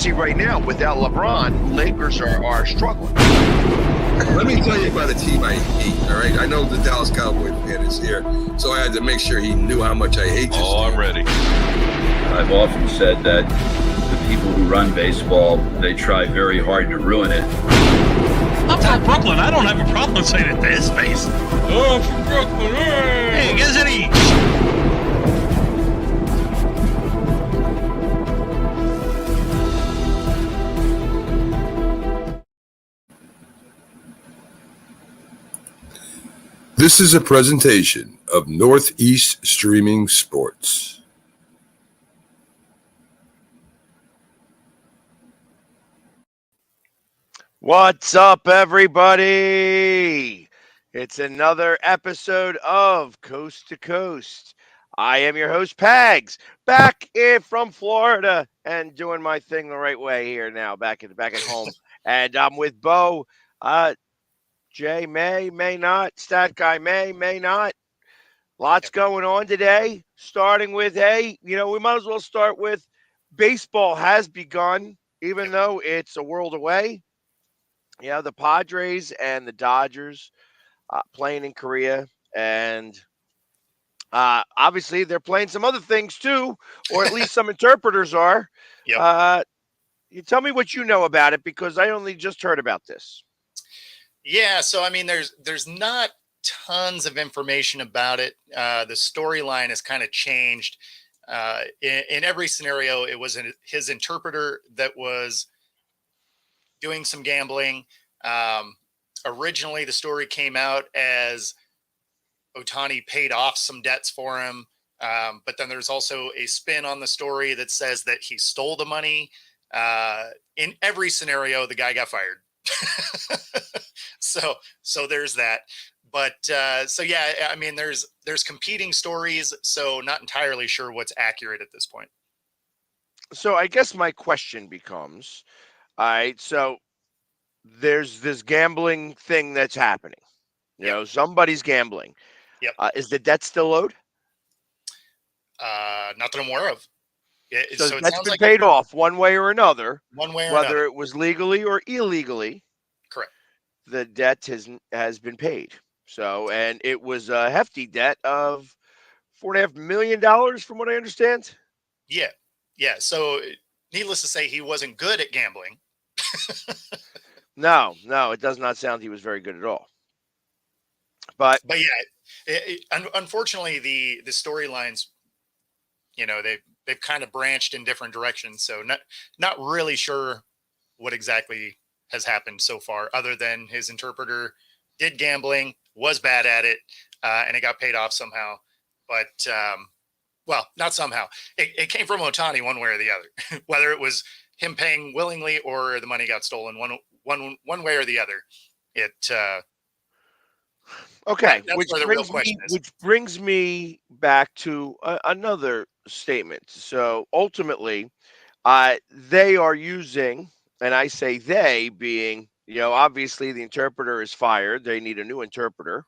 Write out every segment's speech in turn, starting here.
see right now, without LeBron, Lakers are struggling. Let me tell you about a team I hate, all right? I know the Dallas Cowboy fan is here, so I had to make sure he knew how much I hate this team. I'm ready. I've often said that the people who run baseball, they try very hard to ruin it. I'm from Brooklyn. I don't have a problem saying it to his face. Oh, I'm from Brooklyn. Hey, guess any. This is a presentation of Northeast Streaming Sports. What's up, everybody? It's another episode of Coast to Coast. I am your host, Pags, back in from Florida and doing my thing the right way here now, back at home. And I'm with Bo. Jay may not. Stat guy may not. Lots going on today. Starting with, we might as well start with baseball has begun, even though it's a world away. Yeah, the Padres and the Dodgers playing in Korea. And obviously they're playing some other things too, or at least some interpreters are. Yep. You tell me what you know about it, because I only just heard about this. Yeah, so I mean, there's not tons of information about it. The storyline has kind of changed. In every scenario, it was his interpreter that was doing some gambling. Originally, the story came out as Ohtani paid off some debts for him, but then there's also a spin on the story that says that he stole the money. In every scenario, the guy got fired. So there's that. But so yeah, I mean, there's competing stories, so not entirely sure what's accurate at this point. So I guess my question becomes, all right, so there's this gambling thing that's happening. You know, somebody's gambling. Yep. Is the debt still owed? Not that I'm aware of. So that's been paid off one way or another. One way or whether another. It was legally or illegally. Correct. The debt has been paid. So, and it was a hefty debt of $4.5 million, from what I understand. Yeah. So, needless to say, he wasn't good at gambling. No, it does not sound he was very good at all. But yeah, unfortunately, the storylines, they've kind of branched in different directions. So, not really sure what exactly has happened so far, other than his interpreter did gambling, was bad at it, and it got paid off somehow. But, well, not somehow. It came from Ohtani one way or the other, whether it was him paying willingly or the money got stolen one way or the other. Okay, which brings me back to another statement. So ultimately, they are using, and I say they being, obviously the interpreter is fired. They need a new interpreter.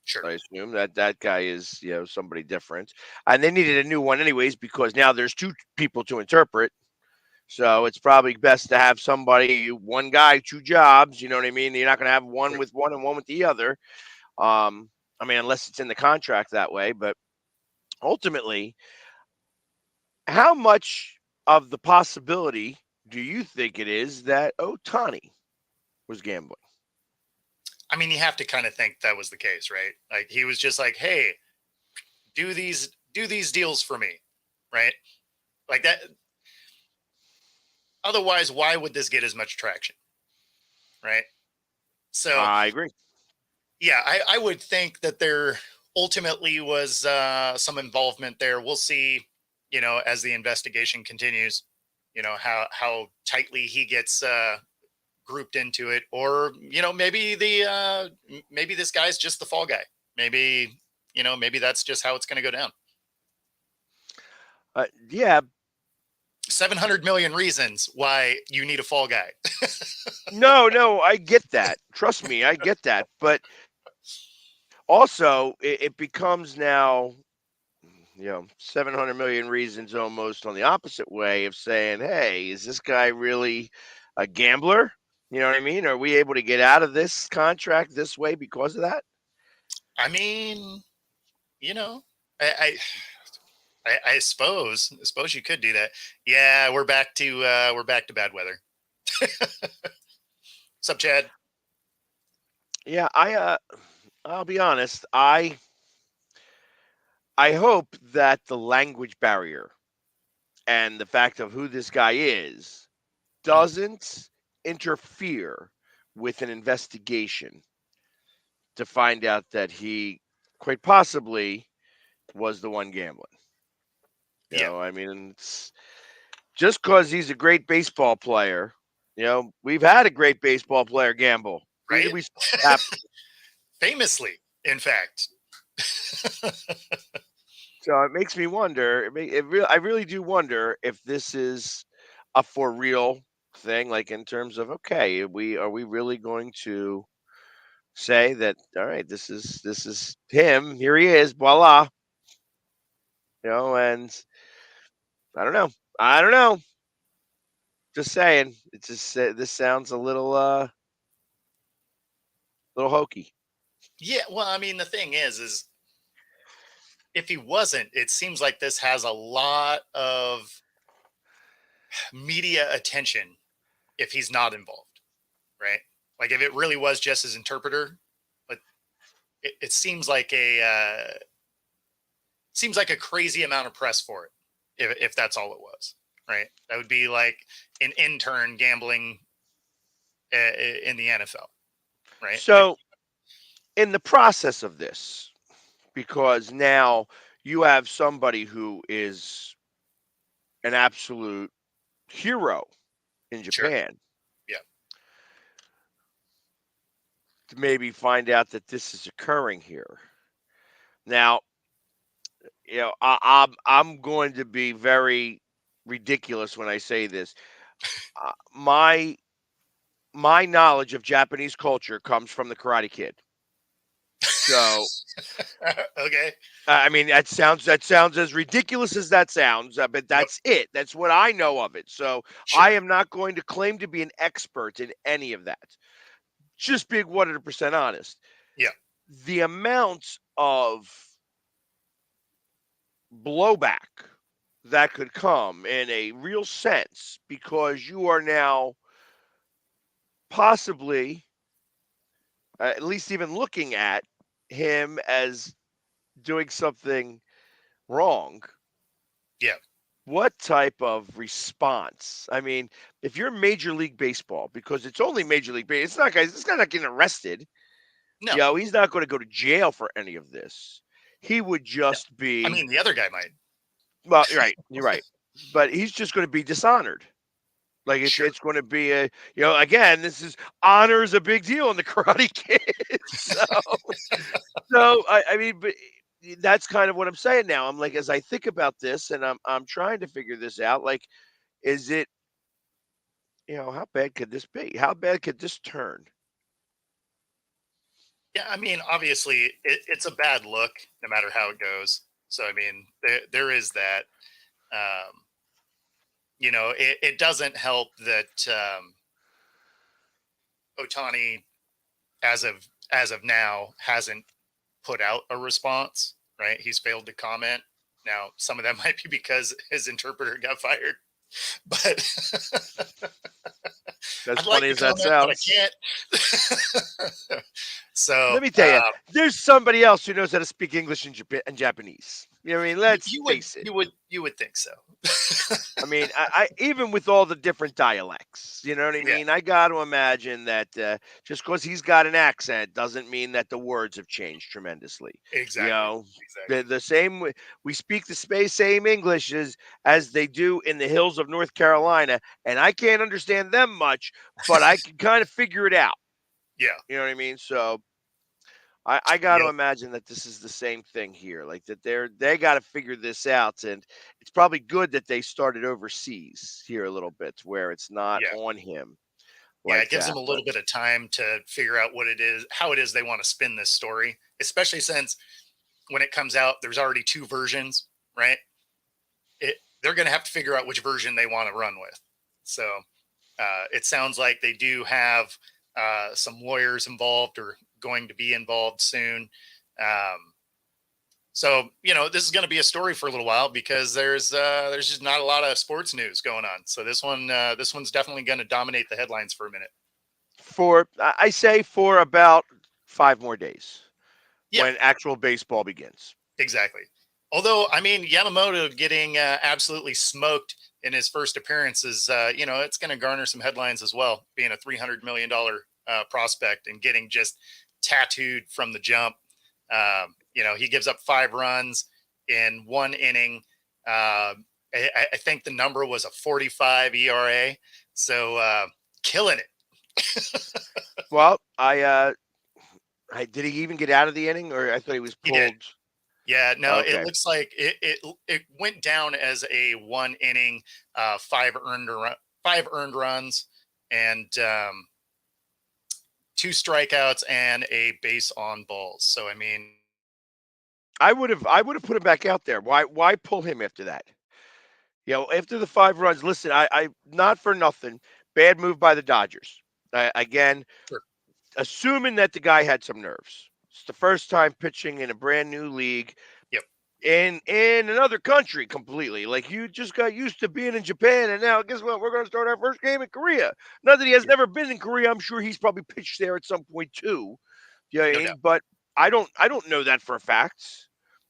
Sure. I assume that guy is, somebody different. And they needed a new one anyways, because now there's two people to interpret. So it's probably best to have somebody, one guy, two jobs. You know what I mean? You're not going to have one with one and one with the other. I mean, unless it's in the contract that way. But ultimately, how much of the possibility do you think it is that Ohtani was gambling? I mean, you have to kind of think that was the case, right? Like, he was just like, hey, do these deals for me, right? Like that. Otherwise, why would this get as much traction, right? So I agree. Yeah, I would think that there ultimately was some involvement there. We'll see, as the investigation continues, how tightly he gets grouped into it, or maybe maybe this guy's just the fall guy. Maybe that's just how it's going to go down. Yeah. 700 million reasons why you need a fall guy. No, I get that. Trust me, I get that. But also, it becomes now, 700 million reasons almost on the opposite way of saying, hey, is this guy really a gambler? You know what I mean? Are we able to get out of this contract this way because of that? I mean, you know, I, I suppose you could do that. Yeah, we're back to bad weather. What's up, Chad? Yeah, I'll be honest. I hope that the language barrier and the fact of who this guy is doesn't interfere with an investigation to find out that he quite possibly was the one gambling. Yeah, I mean, it's just because he's a great baseball player. We've had a great baseball player gamble. Who did right. we have? Famously, in fact. So it makes me wonder. I really do wonder if this is a for real thing. Like in terms of, okay, are we really going to say that? All right, this is him. Here he is. Voila. And I don't know. I don't know. Just saying. It's just this sounds a little hokey. Yeah, well, I mean, the thing is if he wasn't, it seems like this has a lot of media attention if he's not involved, right? Like if it really was just his interpreter, but it seems like a crazy amount of press for it if that's all it was, right? That would be like an intern gambling in the NFL, right? Like, So in the process of this, because now you have somebody who is an absolute hero in sure, Japan yeah, to maybe find out that this is occurring here. Now, I'm going to be very ridiculous when I say this. My knowledge of Japanese culture comes from the Karate Kid. So, okay, I mean, that sounds as ridiculous as that sounds, but yep, that's it. That's what I know of it. So I sure, am not going to claim to be an expert in any of that. Just being 100% honest. yeah, The amount of blowback that could come in a real sense because you are now possibly, at least even looking at him as doing something wrong. yeah, What type of response? I mean, if you're Major League Baseball, because it's only Major League Baseball, it's not guys, this guy's not getting arrested. no, He's not going to go to jail for any of this. He would no. just I be, mean, the other guy might, well, you're right, but he's just going to be dishonored. Like it's sure, it's going to be again, this is honor is a big deal in the Karate Kid. So I mean, but that's kind of what I'm saying now. I'm like, as I think about this, and I'm trying to figure this out. Like, is it, how bad could this be? How bad could this turn? yeah. I mean, obviously, it's a bad look no matter how it goes. So, I mean, there is that. Um, it doesn't help that Otani, as of now, hasn't put out a response. Right, he's failed to comment. Now, some of that might be because his interpreter got fired, but As I'd like funny to as that comment, but I sounds. can't. So Let me tell you, there's somebody else who knows how to speak English and Japanese. You know what I mean? Let's you would face it. you would think so. I mean, I even with all the different dialects, you know what I Yeah, mean? I got to imagine that just because he's got an accent doesn't mean that the words have changed tremendously. You exactly, know, exactly. the same we speak the same English as they do in the hills of North Carolina, and I can't understand them much, but I can kind of figure it out. Yeah, You know what I mean? So I got to yep, imagine that this is the same thing here, like that they got to figure this out, and it's probably good that they started overseas here a little bit, where it's not yeah. on him Yeah, like it gives that. them a But little bit of time to figure out what it is, how it is they want to spin this story, especially since when it comes out, there's already two versions, right? They're going to have to figure out which version they want to run with. So it sounds like they do have some lawyers involved or going to be involved soon. So, this is going to be a story for a little while because there's just not a lot of sports news going on. So this one's definitely going to dominate the headlines for a minute. I say for about 5 more days Yeah, when actual baseball begins. exactly. Although, I mean, Yamamoto getting absolutely smoked in his first appearance is, it's going to garner some headlines as well, being a $300 million prospect and getting just tattooed from the jump. He gives up 5 runs in 1 inning. I think the number was a 45 ERA. So killing it. Well, did he even get out of the inning, or I thought he was He did. pulled? Yeah, no, Okay. it looks like it went down as a 1 inning, 5 earned runs, and 2 strikeouts and a base on balls. So I mean, I would have put him back out there. Why pull him after that? After the 5 runs, listen, I not for nothing, bad move by the Dodgers. Again, sure. assuming that the guy had some nerves. It's the first time pitching in a brand new league. Yep. In another country completely. Like, you just got used to being in Japan, and now guess what? We're going to start our first game in Korea. Not that he has Yeah. never been in Korea. I'm sure he's probably pitched there at some point too. You know what I No mean? doubt. But I don't know that for a fact.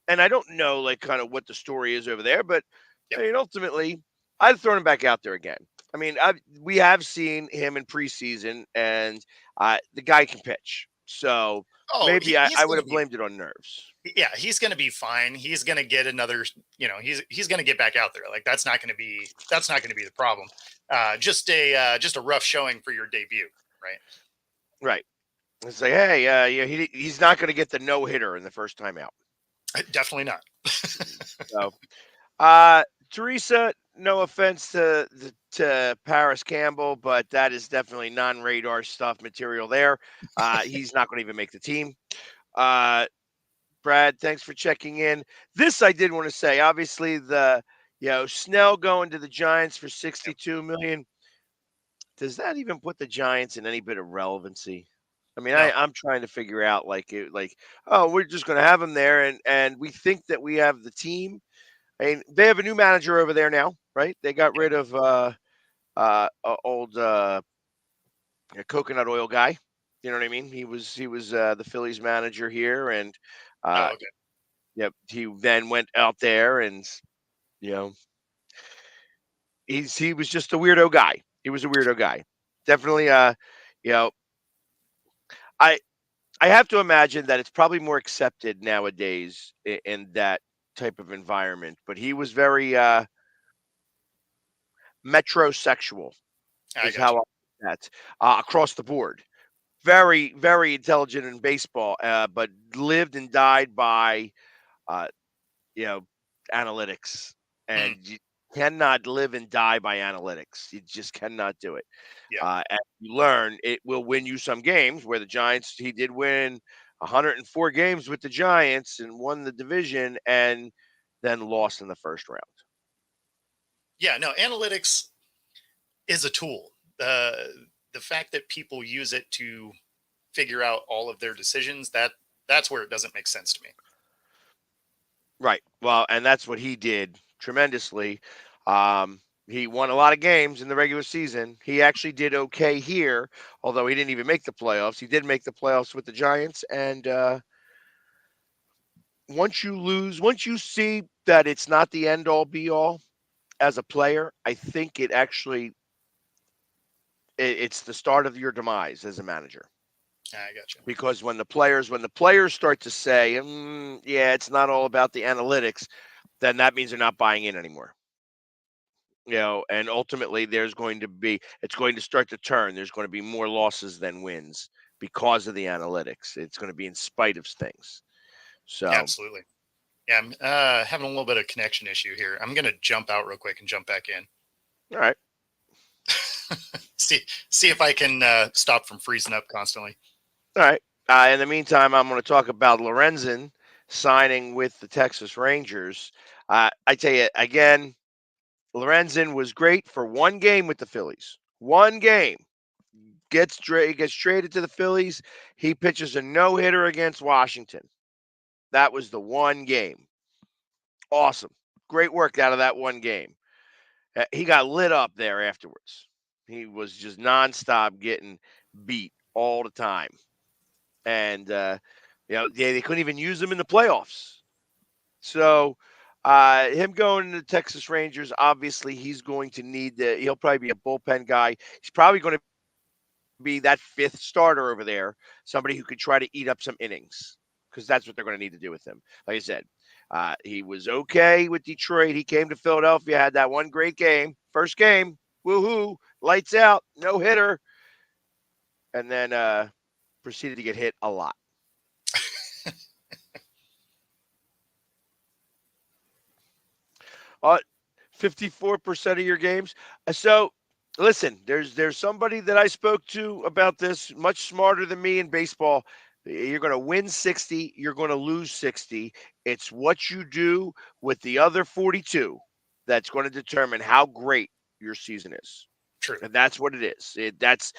And I don't know like kind of what the story is over there, but Yep. I mean, ultimately, I'd throw him back out there again. I mean, we have seen him in preseason, and the guy can pitch. So maybe I would have blamed it on nerves. Yeah, he's going to be fine. He's going to get another, he's going to get back out there. Like that's not going to be the problem. Just a rough showing for your debut, right? Right. It's like, hey, he's not going to get the no hitter in the first time out. Definitely not. So, Teresa, no offense to Paris Campbell, but that is definitely non-radar stuff material there. He's not going to even make the team. Brad, thanks for checking in. This I did want to say. Obviously, Snell going to the Giants for $62 million. Does that even put the Giants in any bit of relevancy? I mean, No. I'm trying to figure out oh, we're just going to have him there, and we think that we have the team. I mean, they have a new manager over there now, right? They got rid of old coconut oil guy. You know what I mean? He was the Phillies manager here, and Okay. yep, he then went out there, and you know, he was just a weirdo guy. He was a weirdo guy. Definitely, you know, I I have to imagine that it's probably more accepted nowadays in that type of environment. But he was very metrosexual, I is got how you. I put that across the board. Very, very intelligent in baseball, but lived and died by uh, you know, analytics, Mm, and you cannot live and die by analytics. You just cannot do it. yeah. And you learn it will win you some games. Where the Giants, he did win 104 games with the Giants and won the division, and then lost in the first round. Yeah. No, analytics is a tool. The fact that people use it to figure out all of their decisions, that's where it doesn't make sense to me. Right. Well, and that's what he did tremendously. He won a lot of games in the regular season. He actually did okay here, although he didn't even make the playoffs. He did make the playoffs with the Giants, and once you see that it's not the end all be all as a player, I think it's the start of your demise as a manager. I got you. Because when the players start to say, yeah, it's not all about the analytics, then that means they're not buying in anymore. And ultimately it's going to start to turn. There's going to be more losses than wins because of the analytics. It's going to be in spite of things. So, Absolutely. Yeah, I'm having a little bit of connection issue here. I'm going to jump out real quick and jump back in. all right. See if I can stop from freezing up constantly. All right. In the meantime, I'm going to talk about Lorenzen signing with the Texas Rangers. I tell you again, Lorenzen was great for one game with the Phillies. One game. Gets traded to the Phillies. He pitches a no-hitter against Washington. That was the one game. Awesome. Great work out of that one game. He got lit up there afterwards. He was just nonstop getting beat all the time. And, they couldn't even use him in the playoffs. So, him going to the Texas Rangers, obviously, he's going to he'll probably be a bullpen guy. He's probably going to be that fifth starter over there, somebody who could try to eat up some innings because that's what they're going to need to do with him. Like I said, he was okay with Detroit. He came to Philadelphia, had that one great game, first game, woohoo, lights out, no hitter, and then proceeded to get hit a lot. 54% of your games. So listen, there's somebody that I spoke to about this, much smarter than me in baseball. You're going to win 60, you're going to lose 60. It's what you do with the other 42 that's going to determine how great your season is. True. And that's what it is. That's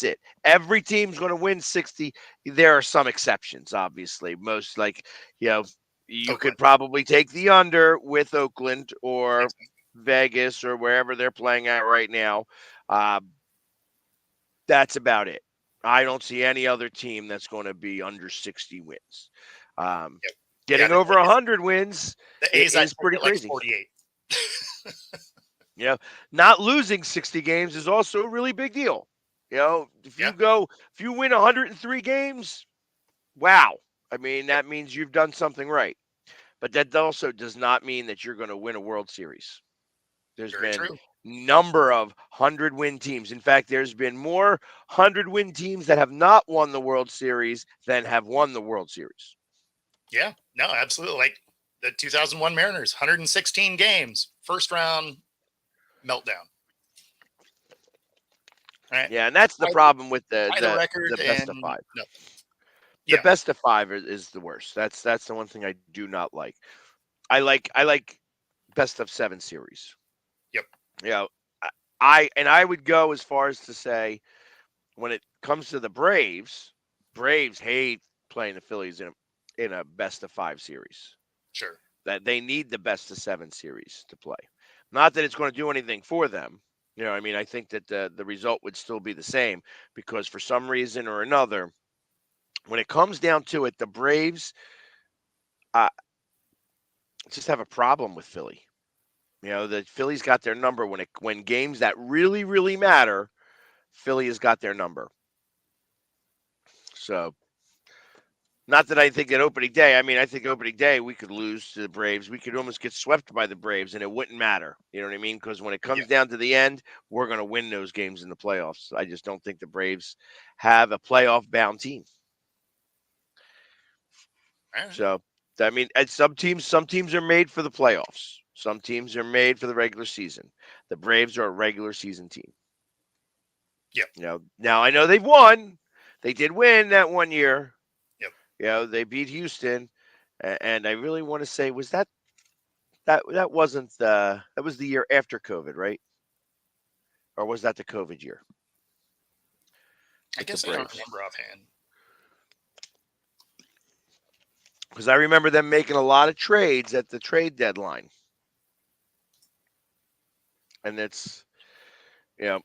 it. Every team's going to win 60. There are some exceptions, obviously. Most you Oakland. could probably take the under with Oakland or Vegas or wherever they're playing at right now. That's about it. I don't see any other team that's going to be under 60 wins. Getting over 100 wins the A's is pretty crazy. 48. Not losing 60 games is also a really big deal. If you win 103 games, wow. I mean, that means you've done something right. But that also does not mean that you're going to win a World Series. There's been number of 100-win teams. In fact, there's been more 100-win teams that have not won the World Series than have won the World Series. Yeah, no, absolutely. Like the 2001 Mariners, 116 games, first round meltdown. Right? Yeah, and that's the problem with the record best of five. No. The best of five is the worst. That's the one thing I do not like. I like best of 7 series. Yep. I would go as far as to say when it comes to the Braves hate playing the Phillies in a best of 5 series. Sure. That they need the best of 7 series to play. Not that it's going to do anything for them. I think that the result would still be the same because for some reason or another, when it comes down to it, the Braves just have a problem with Philly. The Phillies got their number when games that really, really matter, Philly has got their number. So, not that I think at opening day. I think opening day we could lose to the Braves. We could almost get swept by the Braves, and it wouldn't matter. You know what I mean? Because when it comes down to the end, we're going to win those games in the playoffs. I just don't think the Braves have a playoff-bound team. So, some teams are made for the playoffs. Some teams are made for the regular season. The Braves are a regular season team. Yeah. Now I know they've won. They did win that one year. Yep. They beat Houston, and I really want to say was that wasn't that was the year after COVID, right? Or was that the COVID year? I guess I don't remember offhand. Because I remember them making a lot of trades at the trade deadline. And it's, and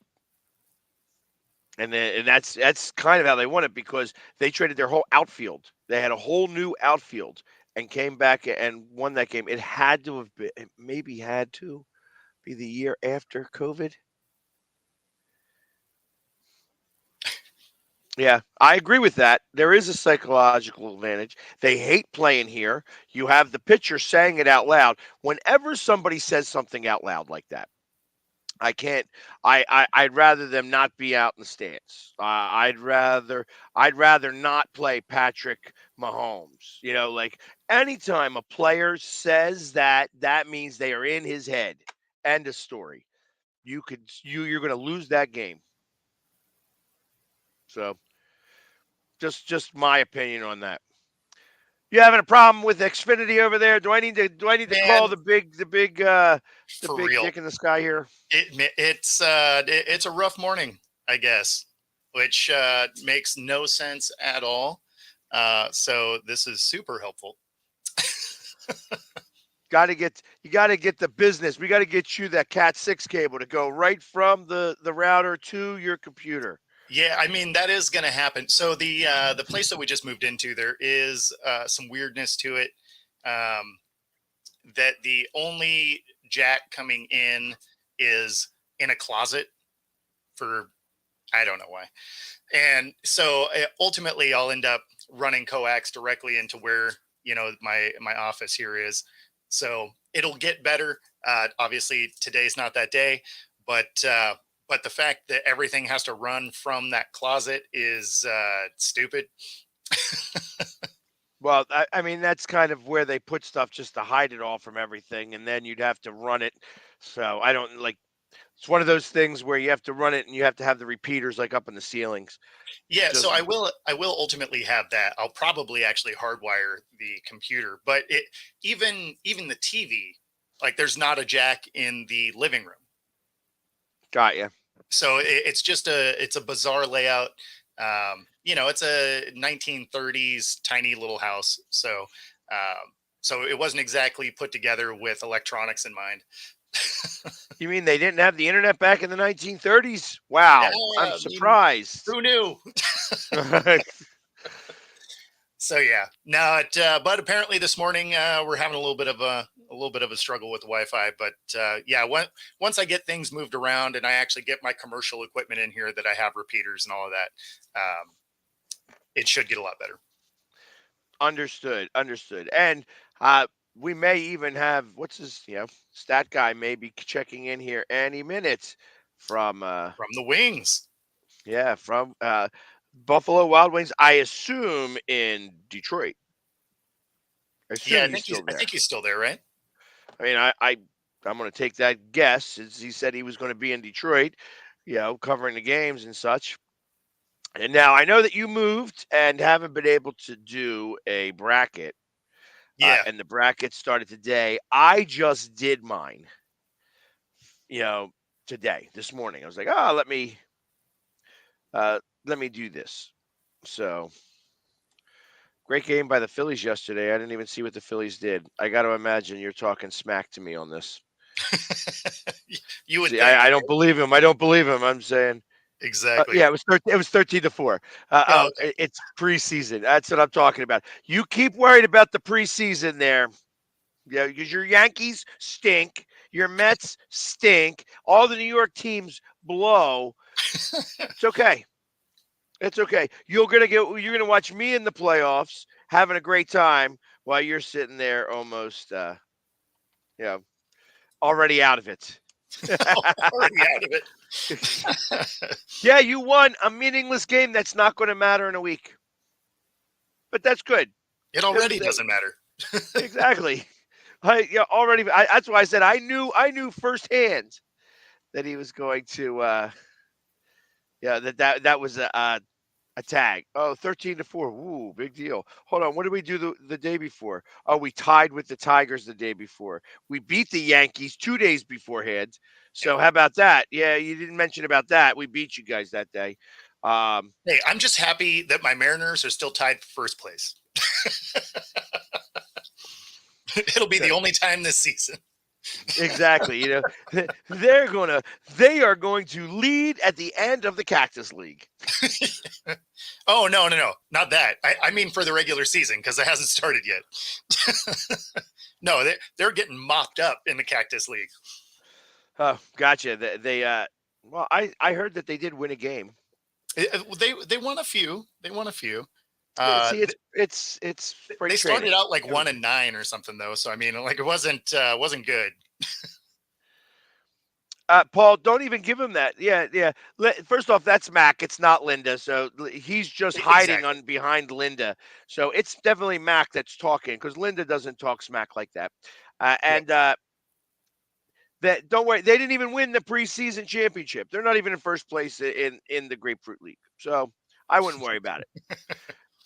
that's kind of how they won it because they traded their whole outfield. They had a whole new outfield and came back and won that game. It had to have been, it maybe had to be the year after COVID. Yeah, I agree with that. There is a psychological advantage. They hate playing here. You have the pitcher saying it out loud. Whenever somebody says something out loud like that, I can't. I'd rather them not be out in the stands. I'd rather not play Patrick Mahomes. Like anytime a player says that, that means they are in his head. End of story. You're going to lose that game. So, just my opinion on that. You having a problem with Xfinity over there? Do I need to call Man, the big for real. dick in the sky here? It's a rough morning, I guess, which makes no sense at all. So this is super helpful. You got to get the business. We got to get you that Cat 6 cable to go right from the router to your computer. Yeah, I mean that is going to happen. So the place that we just moved into, there is some weirdness to it. That the only jack coming in is in a closet for I don't know why. And so ultimately I'll end up running coax directly into where, my office here is. So it'll get better. Obviously today's not that day, but the fact that everything has to run from that closet is stupid. Well, I mean, that's kind of where they put stuff just to hide it all from everything, and then you'd have to run it. So I don't like. It's one of those things where you have to run it, and you have to have the repeaters like up in the ceilings. Yeah, so Just I will ultimately have that. I'll probably actually hardwire the computer, but even the TV, like there's not a jack in the living room. got you. So it's just it's a bizarre layout. It's a 1930s tiny little house. So it wasn't exactly put together with electronics in mind. You mean they didn't have the internet back in the 1930s? Wow, Yeah, I'm I mean, surprised. who knew? So yeah, no, but apparently this morning we're having a little bit of a struggle with Wi-Fi. But yeah, once I get things moved around and I actually get my commercial equipment in here that I have repeaters and all of that, it should get a lot better. Understood, understood. And we may even have what's his, stat guy may be checking in here any minute from From the wings. from Buffalo Wild Wings, I assume in Detroit. I Yeah, assume he's still I there. think he's still there, right? I mean, I'm going to take that guess as he said he was going to be in Detroit, covering the games and such. And now I know that you moved and haven't been able to do a bracket, Yeah. and the bracket started today. I just did mine, you know, today, this morning. I was like, let me do this. So great game by the Phillies yesterday. I didn't even see what the Phillies did. I got to imagine you're talking smack to me on this. You would See, think. I don't believe him. I don't believe him. I'm saying, Exactly. yeah, it was 13-4. Oh, okay. It's preseason. That's what I'm talking about. You keep worried about the preseason there. Yeah, because your Yankees stink, your Mets stink, all the New York teams blow. It's okay. It's okay. You're gonna watch me in the playoffs having a great time while you're sitting there almost you know, already out of it. Already out of it. Yeah, you won a meaningless game that's not going to matter in a week. But that's good. It already doesn't matter. Exactly. That's why I said I knew firsthand that he was going to that was a tag. Oh, 13-4. Ooh, big deal. Hold on. What did we do the day before? Oh, we tied with the Tigers the day before. We beat the Yankees 2 days beforehand. So how about that? Yeah, you didn't mention about that. We beat you guys that day. Hey, I'm just happy that my Mariners are still tied for first place. It'll be the only time this season. Exactly. They are going to lead at the end of the Cactus League. Oh, no, not that. I mean for the regular season because it hasn't started yet. No, they're getting mopped up in the Cactus League. Oh, gotcha. Well, I heard that they did win a game. They won a few. They won a few. See, it's spring they started training. out like 1-9 or something though. So I mean, like it wasn't good. Paul, don't even give him that. Yeah. First off, that's Mac. It's not Linda. So he's just hiding Exactly. behind Linda. So it's definitely Mac that's talking because Linda doesn't talk smack like that. And that don't worry, they didn't even win the preseason championship. They're not even in first place in the Grapefruit League. So I wouldn't worry about it.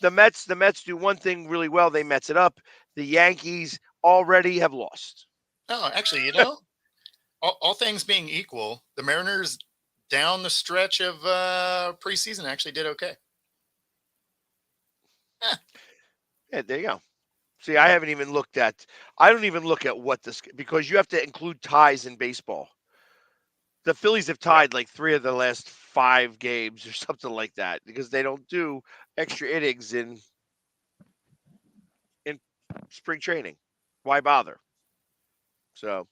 The Mets do one thing really well. They Mets it up. The Yankees already have lost. Oh, actually, all things being equal, the Mariners down the stretch of preseason actually did okay. Eh, Yeah, there you go. See, I haven't even looked at. I don't even look at what this because you have to include ties in baseball. The Phillies have yep. tied like 3 of the last 5 games or something like that because they don't do extra innings in spring training. Why bother? So,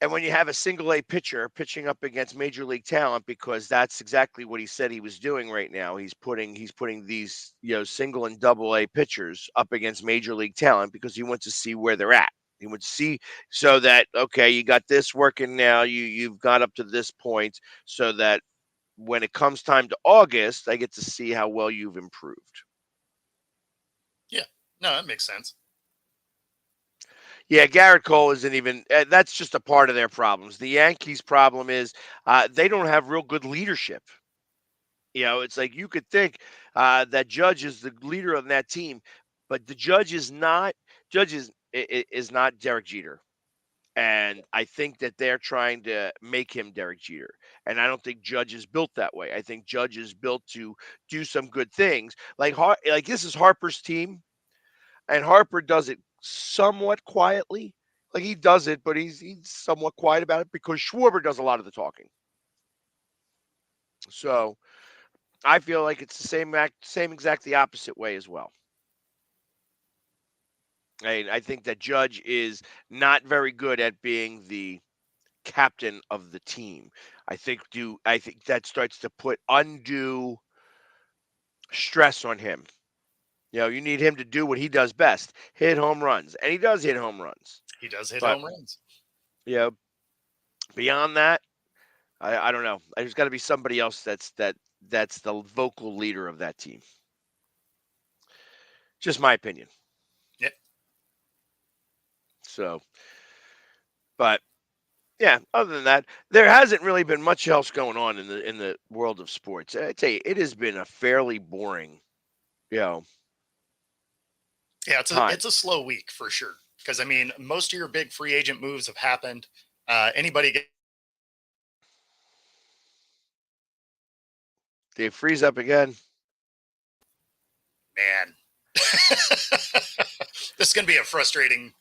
and when you have a single A pitcher pitching up against major league talent, because that's exactly what he said he was doing right now. He's putting these single and double A pitchers up against major league talent because he wants to see where they're at. He wants to see so that okay, you got this working now. You've got up to this point so that when it comes time to August, I get to see how well you've improved. Yeah. No, that makes sense. Yeah, Garrett Cole isn't even. That's just a part of their problems. The Yankees' problem is they don't have real good leadership. It's like you could think that Judge is the leader of that team, but the Judge is not. Judge is not Derek Jeter, and I think that they're trying to make him Derek Jeter, and I don't think Judge is built that way. I think Judge is built to do some good things. Like this is Harper's team, and Harper does it somewhat quietly. Like he does it, but he's somewhat quiet about it because Schwarber does a lot of the talking. So I feel like it's the same exact the opposite way as well. I think that Judge is not very good at being the captain of the team. I think that starts to put undue stress on him. You need him to do what he does best, hit home runs, and he does hit home runs. He does hit But home runs. you know, beyond that, I don't know. There's got to be somebody else that's the vocal leader of that team. Just my opinion. Yeah. So, but yeah, other than that, there hasn't really been much else going on in the world of sports. I tell you, it has been a fairly boring, you know, Yeah, time. it's a slow week for sure. Because I mean, most of your big free agent moves have happened. Anybody get They freeze up again. man. This is going to be a frustrating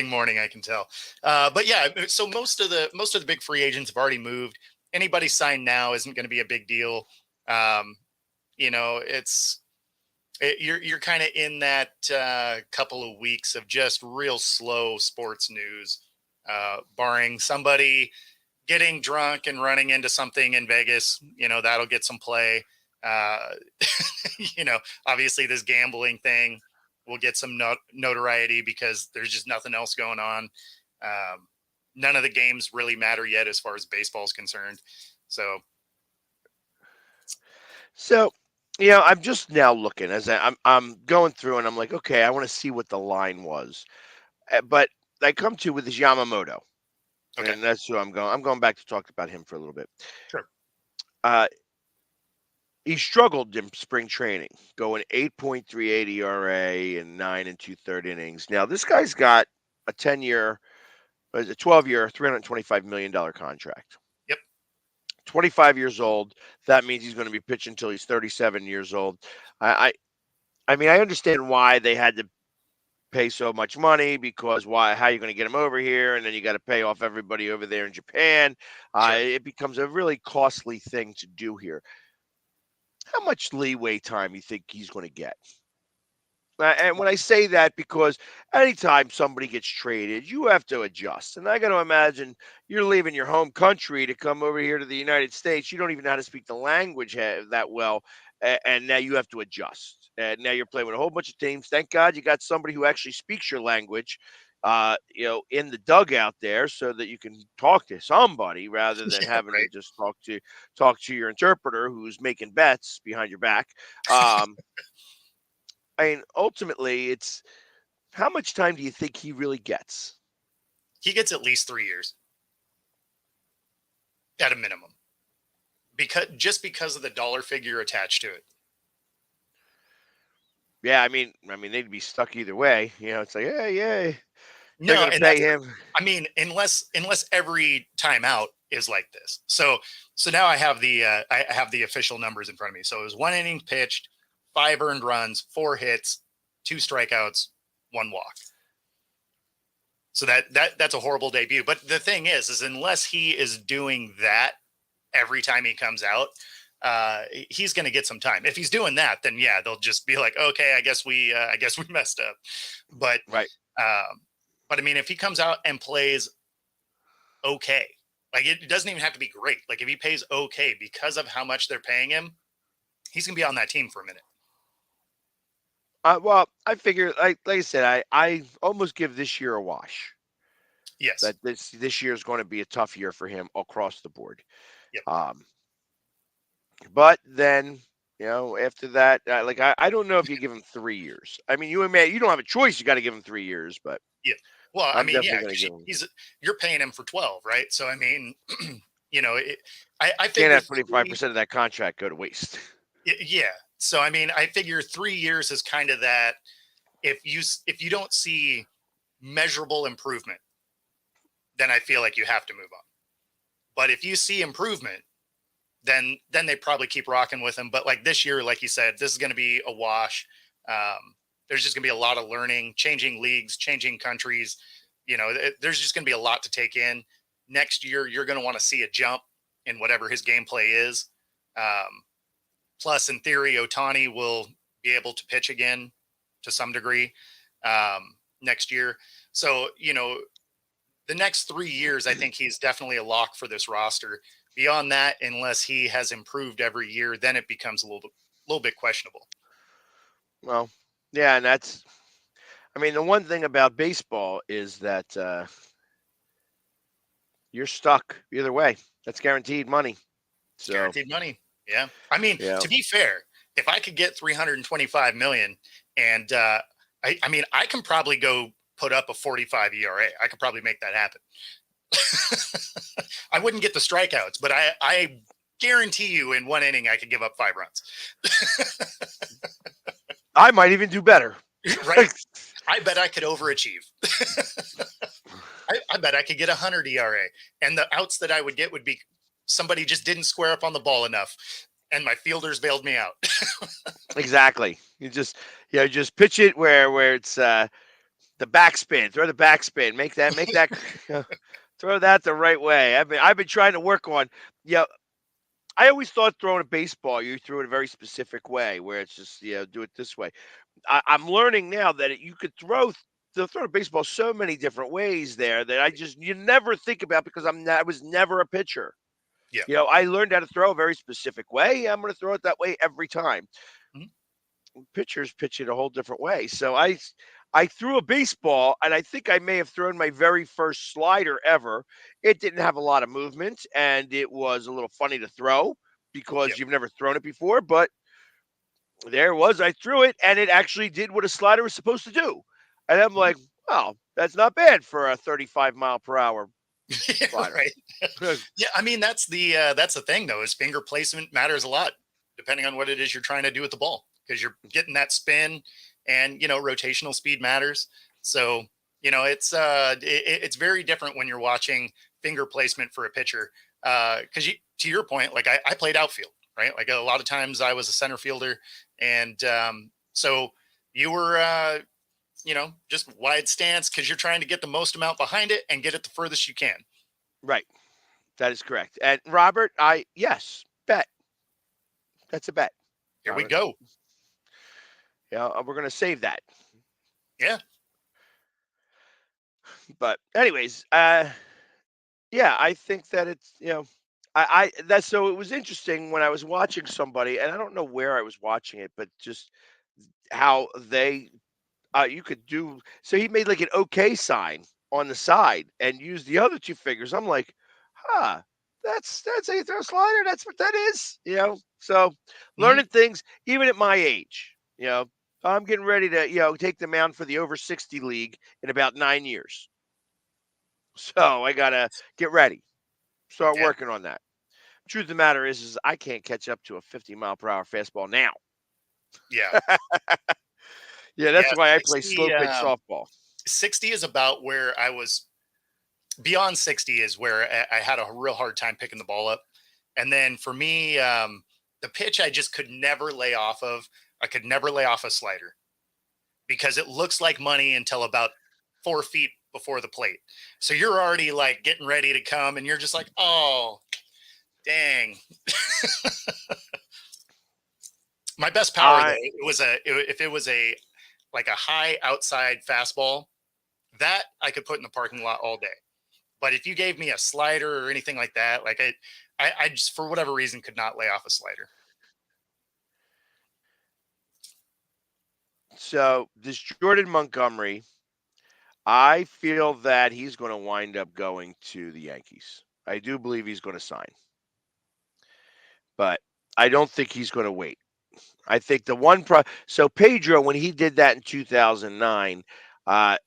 morning, I can tell. But yeah, so most of the big free agents have already moved. Anybody signed now isn't going to be a big deal. Um, you're kind of in that couple of weeks of just real slow sports news, barring somebody getting drunk and running into something in Vegas. That'll get some play. Uh, obviously this gambling thing will get some notoriety because there's just nothing else going on. Um, None of the games really matter yet as far as baseball is concerned. So So, I'm just now looking as I'm going through and I'm like, okay, I want to see what the line was. But I come to with this Yamamoto, okay, and that's who I'm going. I'm going back to talk about him for a little bit. sure, Uh, he struggled in spring training, going 8.38 ERA and 9 2/3 innings. Now this guy's got a 10-year, a 12-year, $325 million contract. yep, 25 years old. That means he's going to be pitching until he's 37 years old. I, I, I mean, I understand why they had to pay so much money because why? How are you going to get him over here? And then you got to pay off everybody over there in Japan. sure. It becomes a really costly thing to do here. How much leeway time you think he's going to get? And when I say that, because anytime somebody gets traded, you have to adjust. And I got to imagine you're leaving your home country to come over here to the United States. You don't even know how to speak the language that well. And now you have to adjust. And now you're playing with a whole bunch of teams. Thank God you got somebody who actually speaks your language, in the dugout there so that you can talk to somebody rather than Yeah, having to right. just talk to your interpreter who's making bets behind your back. Um, I mean, ultimately, it's how much time do you think he really gets? He gets at least 3 years at a minimum because of the dollar figure attached to it. Yeah, I mean, they'd be stuck either way. It's like, yeah, they're No, gonna and pay that's him. I mean, unless every timeout is like this. So now I have the official numbers in front of me. So it was 1 inning pitched, 5 earned runs, 4 hits, 2 strikeouts, 1 walk. So that's a horrible debut. But the thing is unless he is doing that every time he comes out, he's going to get some time. If he's doing that, then yeah, they'll just be like, okay, I guess we messed up. But Right. um, but I mean, if he comes out and plays okay, like it doesn't even have to be great. Like if he pays okay because of how much they're paying him, he's gonna be on that team for a minute. Well, I figure, like I said, I almost give this year a wash. Yes. That this year is going to be a tough year for him across the board. Yep. Um, but then after that, like I don't know if you give him 3 years. I mean, you don't have a choice. You got to give him 3 years, but Yeah. Well, I I'm mean, yeah, definitely going to because give him. you're paying him for 12, right? So I mean, I Can't figure have 25% of that contract go to waste. yeah. So I mean, I figure 3 years is kind of that. If you don't see measurable improvement, then I feel like you have to move on. But if you see improvement, then they probably keep rocking with him. But like this year, like you said, this is going to be a wash. There's just going to be a lot of learning, changing leagues, changing countries. There's just going to be a lot to take in. Next year, you're going to want to see a jump in whatever his gameplay is. Plus, in theory, Otani will be able to pitch again to some degree next year. So, the next 3 years, I think he's definitely a lock for this roster. Beyond that, unless he has improved every year, then it becomes a little bit questionable. Well, yeah, and I mean, the one thing about baseball is that you're stuck either way. That's guaranteed money. It's So, guaranteed money. Yeah. I mean, yeah, to be fair, if I could get 325 million and I mean, I can probably go put up a 45 ERA. I could probably make that happen. I wouldn't get the strikeouts, but I guarantee you in 1 inning, I could give up 5 runs. I might even do better. Right. I bet I could overachieve. I bet I could get 100 ERA. And the outs that I would get would be somebody just didn't square up on the ball enough. And my fielders bailed me out. Exactly. You just pitch it where it's the backspin. Throw the backspin. Make that throw that the right way. I've been trying to work on. Yeah, I always thought throwing a baseball, you threw it a very specific way, where it's just do it this way. I'm learning now that you could throw a baseball so many different ways there that you never think about because I was never a pitcher. Yeah. I learned how to throw a very specific way. I'm going to throw it that way every time. Pitchers pitch it a whole different way. So I threw a baseball, and I think I may have thrown my very first slider ever. It didn't have a lot of movement, and it was a little funny to throw because Yep. you've never thrown it before. But there it was. I threw it, and it actually did what a slider was supposed to do. And I'm like, wow, that's not bad for a 35-mile-per-hour slider. Right. Yeah. I mean, that's the thing though, is finger placement matters a lot depending on what it is you're trying to do with the ball, because you're getting that spin and, rotational speed matters. So, it's very different when you're watching finger placement for a pitcher. Cause to your point, like I played outfield, right? Like a lot of times I was a center fielder. And, so you were, just wide stance because you're trying to get the most amount behind it and get it the furthest you can. Right. That is correct. And Robert, yes, bet. That's a bet. Here we Robert. go. Yeah, we're going to save that. Yeah. But anyways, yeah, I think that it's, that's so it was interesting when I was watching somebody, and I don't know where I was watching it, but just how you could do. So he made like an okay sign on the side and used the other two fingers. I'm like, huh, that's how you throw a slider. That's what that is. So learning things even at my age. I'm getting ready to take the mound for the over 60 league in about 9 years. So I gotta get ready, start Yeah. working on that. Truth of the matter is I can't catch up to a 50-mile-per-hour fastball now. Yeah. Yeah, Yeah, that's why I play 60, slow pitch softball. 60 is about where I was. Beyond 60 is where I had a real hard time picking the ball up. And then for me, the pitch I just could never lay off of. I could never lay off a slider because it looks like money until about 4 feet before the plate. So you're already like getting ready to come and you're just like, oh, dang. My best power though, I if it was a like a high outside fastball, that I could put in the parking lot all day. But if you gave me a slider or anything like that, like I just for whatever reason could not lay off a slider. So this Jordan Montgomery, I feel that he's going to wind up going to the Yankees. I do believe he's going to sign, but I don't think he's going to wait. I think the one so Pedro, when he did that in 2009, uh,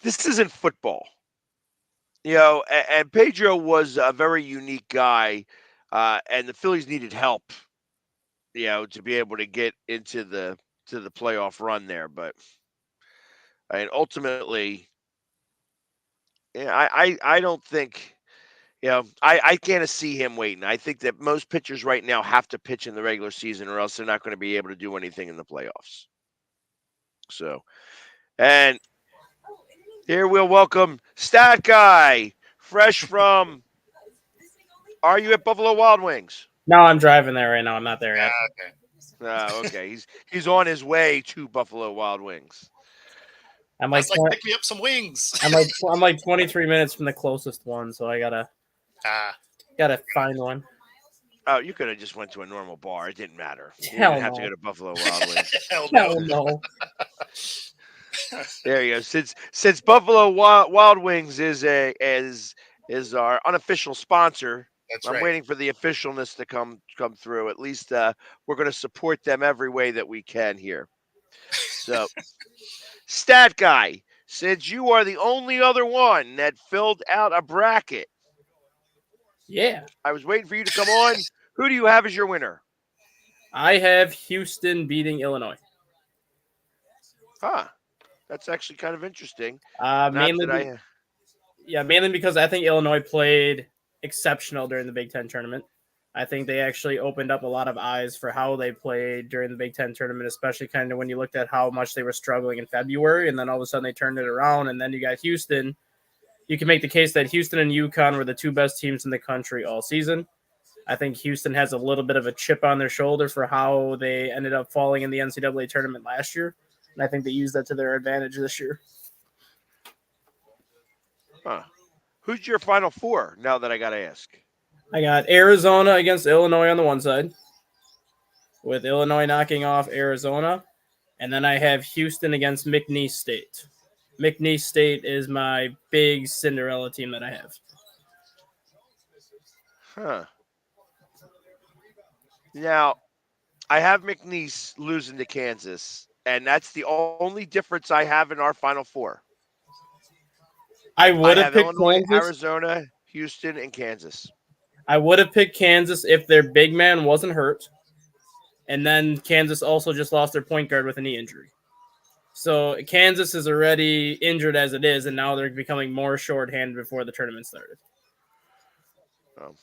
this isn't football, and Pedro was a very unique guy, and the Phillies needed help, to be able to get into the playoff run there. But and ultimately, yeah, I don't think. I can't see him waiting. I think that most pitchers right now have to pitch in the regular season, or else they're not going to be able to do anything in the playoffs. So, and here we'll welcome Stat Guy, fresh from. Are you at Buffalo Wild Wings? No, I'm driving there right now. I'm not there yet. Okay. Okay. He's on his way to Buffalo Wild Wings. I'm I like, was like, pick me up some wings. I'm like 23 minutes from the closest one, so I gotta find one. Oh, you could have just went to a normal bar. It didn't matter. You Hell didn't have to no. go to Buffalo Wild Wings. Hell no. Hell no. There you go. Since Buffalo Wild Wings is our unofficial sponsor, That's I'm right. waiting for the officialness to come through. At least we're going to support them every way that we can here. So, Stat Guy, since you are the only other one that filled out a bracket, Yeah. I was waiting for you to come on. Who do you have as your winner? I have Houston beating Illinois. Huh. That's actually kind of interesting. Mainly because I think Illinois played exceptional during the Big Ten tournament. I think they actually opened up a lot of eyes for how they played during the Big Ten tournament, especially kind of when you looked at how much they were struggling in February, and then all of a sudden they turned it around, and then you got Houston. You can make the case that Houston and UConn were the two best teams in the country all season. I think Houston has a little bit of a chip on their shoulder for how they ended up falling in the NCAA tournament last year, and I think they used that to their advantage this year. Huh. Who's your Final Four, now that I got to ask? I got Arizona against Illinois on the one side, with Illinois knocking off Arizona. And then I have Houston against McNeese State. McNeese State is my big Cinderella team that I have. Huh. Now, I have McNeese losing to Kansas, and that's the only difference I have in our Final Four. I would have have picked Illinois, Kansas. Arizona, Houston, and Kansas. I would have picked Kansas if their big man wasn't hurt. And then Kansas also just lost their point guard with a knee injury. So Kansas is already injured as it is, and now they're becoming more shorthanded before the tournament started. Oh,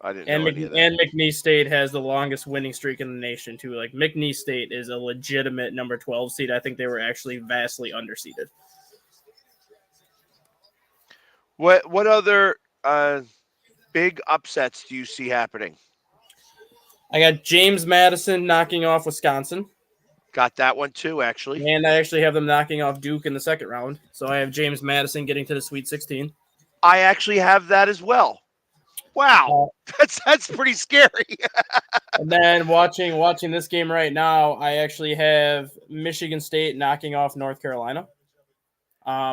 I didn't know any of that. And McNeese State has the longest winning streak in the nation, too. Like, McNeese State is a legitimate number 12 seed. I think they were actually vastly underseeded. What other big upsets do you see happening? I got James Madison knocking off Wisconsin. Got that one too, actually. And I actually have them knocking off Duke in the second round. So I have James Madison getting to the Sweet 16. I actually have that as well. Wow, that's pretty scary. And then watching this game right now, I actually have Michigan State knocking off North Carolina.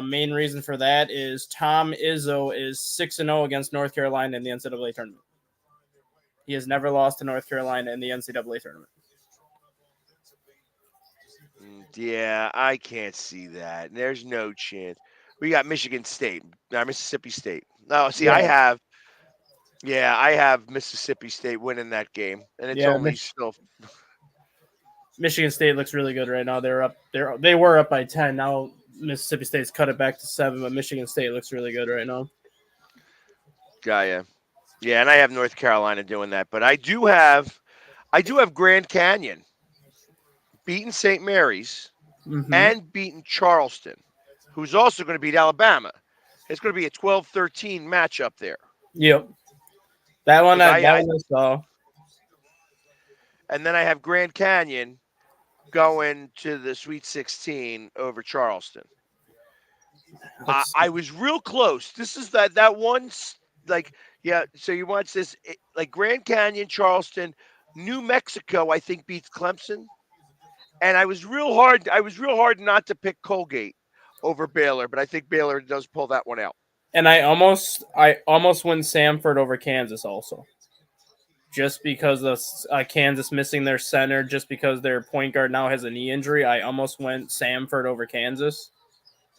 Main reason for that is Tom Izzo is 6-0 against North Carolina in the NCAA tournament. He has never lost to North Carolina in the NCAA tournament. Yeah, I can't see that. There's no chance. We got Michigan State, Mississippi State. No, see, yeah. Yeah, I have Mississippi State winning that game, and it's Yeah, only still. Michigan State looks really good right now. They were up by 10. Now Mississippi State's cut it back to 7, but Michigan State looks really good right now. Yeah, and I have North Carolina doing that, but I do have Grand Canyon beating St. Mary's Mm-hmm. and beating Charleston, who's also going to beat Alabama. It's going to be a 12-13 matchup there. Yep. That one Because I saw. And then I have Grand Canyon going to the Sweet 16 over Charleston. I was real close. This is that one, like, yeah. So you watch this, like Grand Canyon, Charleston, New Mexico. I think beats Clemson, and I was real hard. I was real hard not to pick Colgate over Baylor, but I think Baylor does pull that one out. And I almost went Samford over Kansas also. Just because of Kansas missing their center, just because their point guard now has a knee injury, I almost went Samford over Kansas.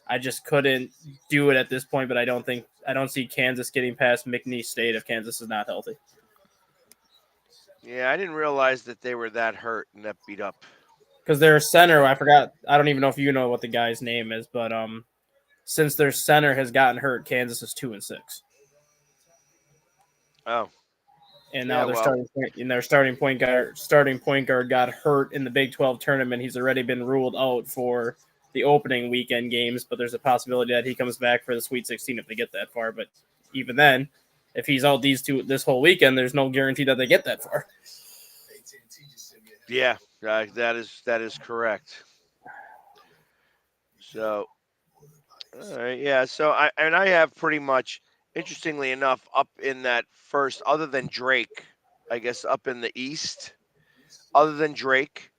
I just couldn't do it at this point, but I don't see Kansas getting past McNeese State if Kansas is not healthy. Yeah, I didn't realize that they were that hurt and that beat up. Because their center, I forgot. I don't even know if you know what the guy's name is, but since their center has gotten hurt, Kansas is 2-6. Oh, And now their starting point guard got hurt in the Big 12 tournament. He's already been ruled out for the opening weekend games, but there's a possibility that he comes back for the Sweet 16 if they get that far. But even then, if he's out this whole weekend, there's no guarantee that they get that far. yeah, that is correct. So, all right, yeah. So I have pretty much, interestingly enough, up in that first, other than Drake, I guess up in the East, other than Drake,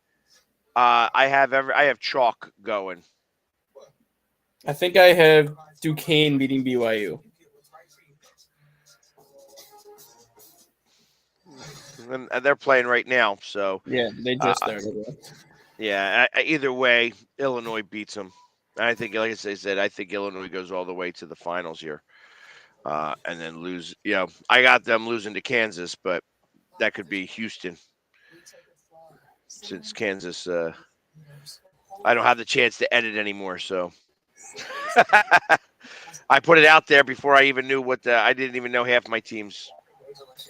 I have chalk going. I think I have Duquesne beating BYU. And they're playing right now, so Yeah, they just started. Yeah, either way, Illinois beats them. I think, like I said, I think Illinois goes all the way to the finals here, and then lose. I got them losing to Kansas, but that could be Houston, since Kansas. I don't have the chance to edit anymore, so I put it out there before I even knew I didn't even know half my teams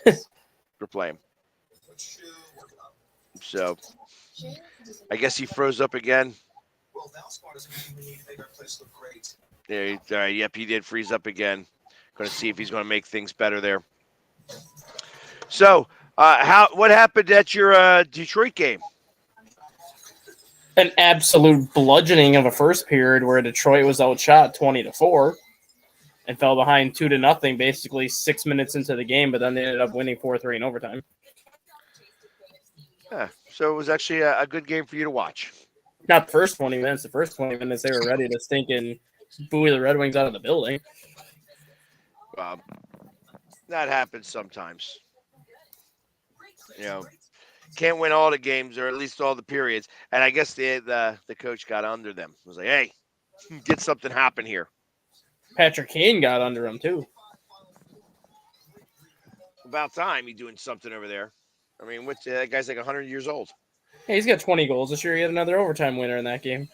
were playing. So I guess he froze up again. Yeah, all right, yep, he did freeze up again. Going to see if he's going to make things better there. So, what happened at your Detroit game? An absolute bludgeoning of a first period where Detroit was outshot 20-4 and fell behind 2-0 basically 6 minutes into the game, but then they ended up winning 4-3 in overtime. Yeah, so it was actually a good game for you to watch. Not the first 20 minutes. The first 20 minutes, they were ready to stink and buoy the Red Wings out of the building. That happens sometimes. Can't win all the games or at least all the periods. And I guess the coach got under them. Was like, hey, get something happen here. Patrick Kane got under him too. About time he's doing something over there. I mean, that guy's like 100 years old. Hey, he's got 20 goals this year. He had another overtime winner in that game.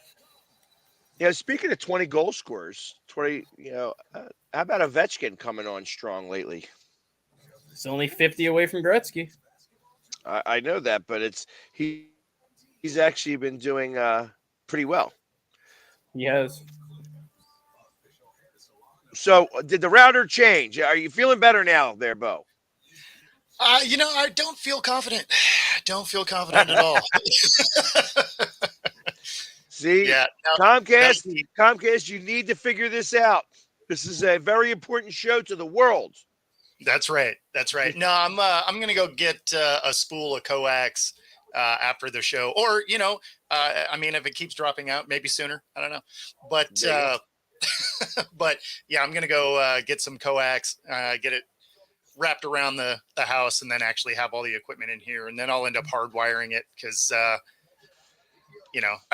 Speaking of 20 goal scorers, how about Ovechkin coming on strong lately? He's only 50 away from Gretzky. I know that, but he's actually been doing pretty well. He has. So, did the router change? Are you feeling better now there, Bo? I don't feel confident. Don't feel confident at all. See, yeah, Comcast, you need to figure this out. This is a very important show to the world. That's right. No, I'm gonna go get a spool of coax after the show, or if it keeps dropping out, maybe sooner. I don't know, but but yeah, I'm gonna go get some coax, get it wrapped around the house, and then actually have all the equipment in here, and then I'll end up hardwiring it because I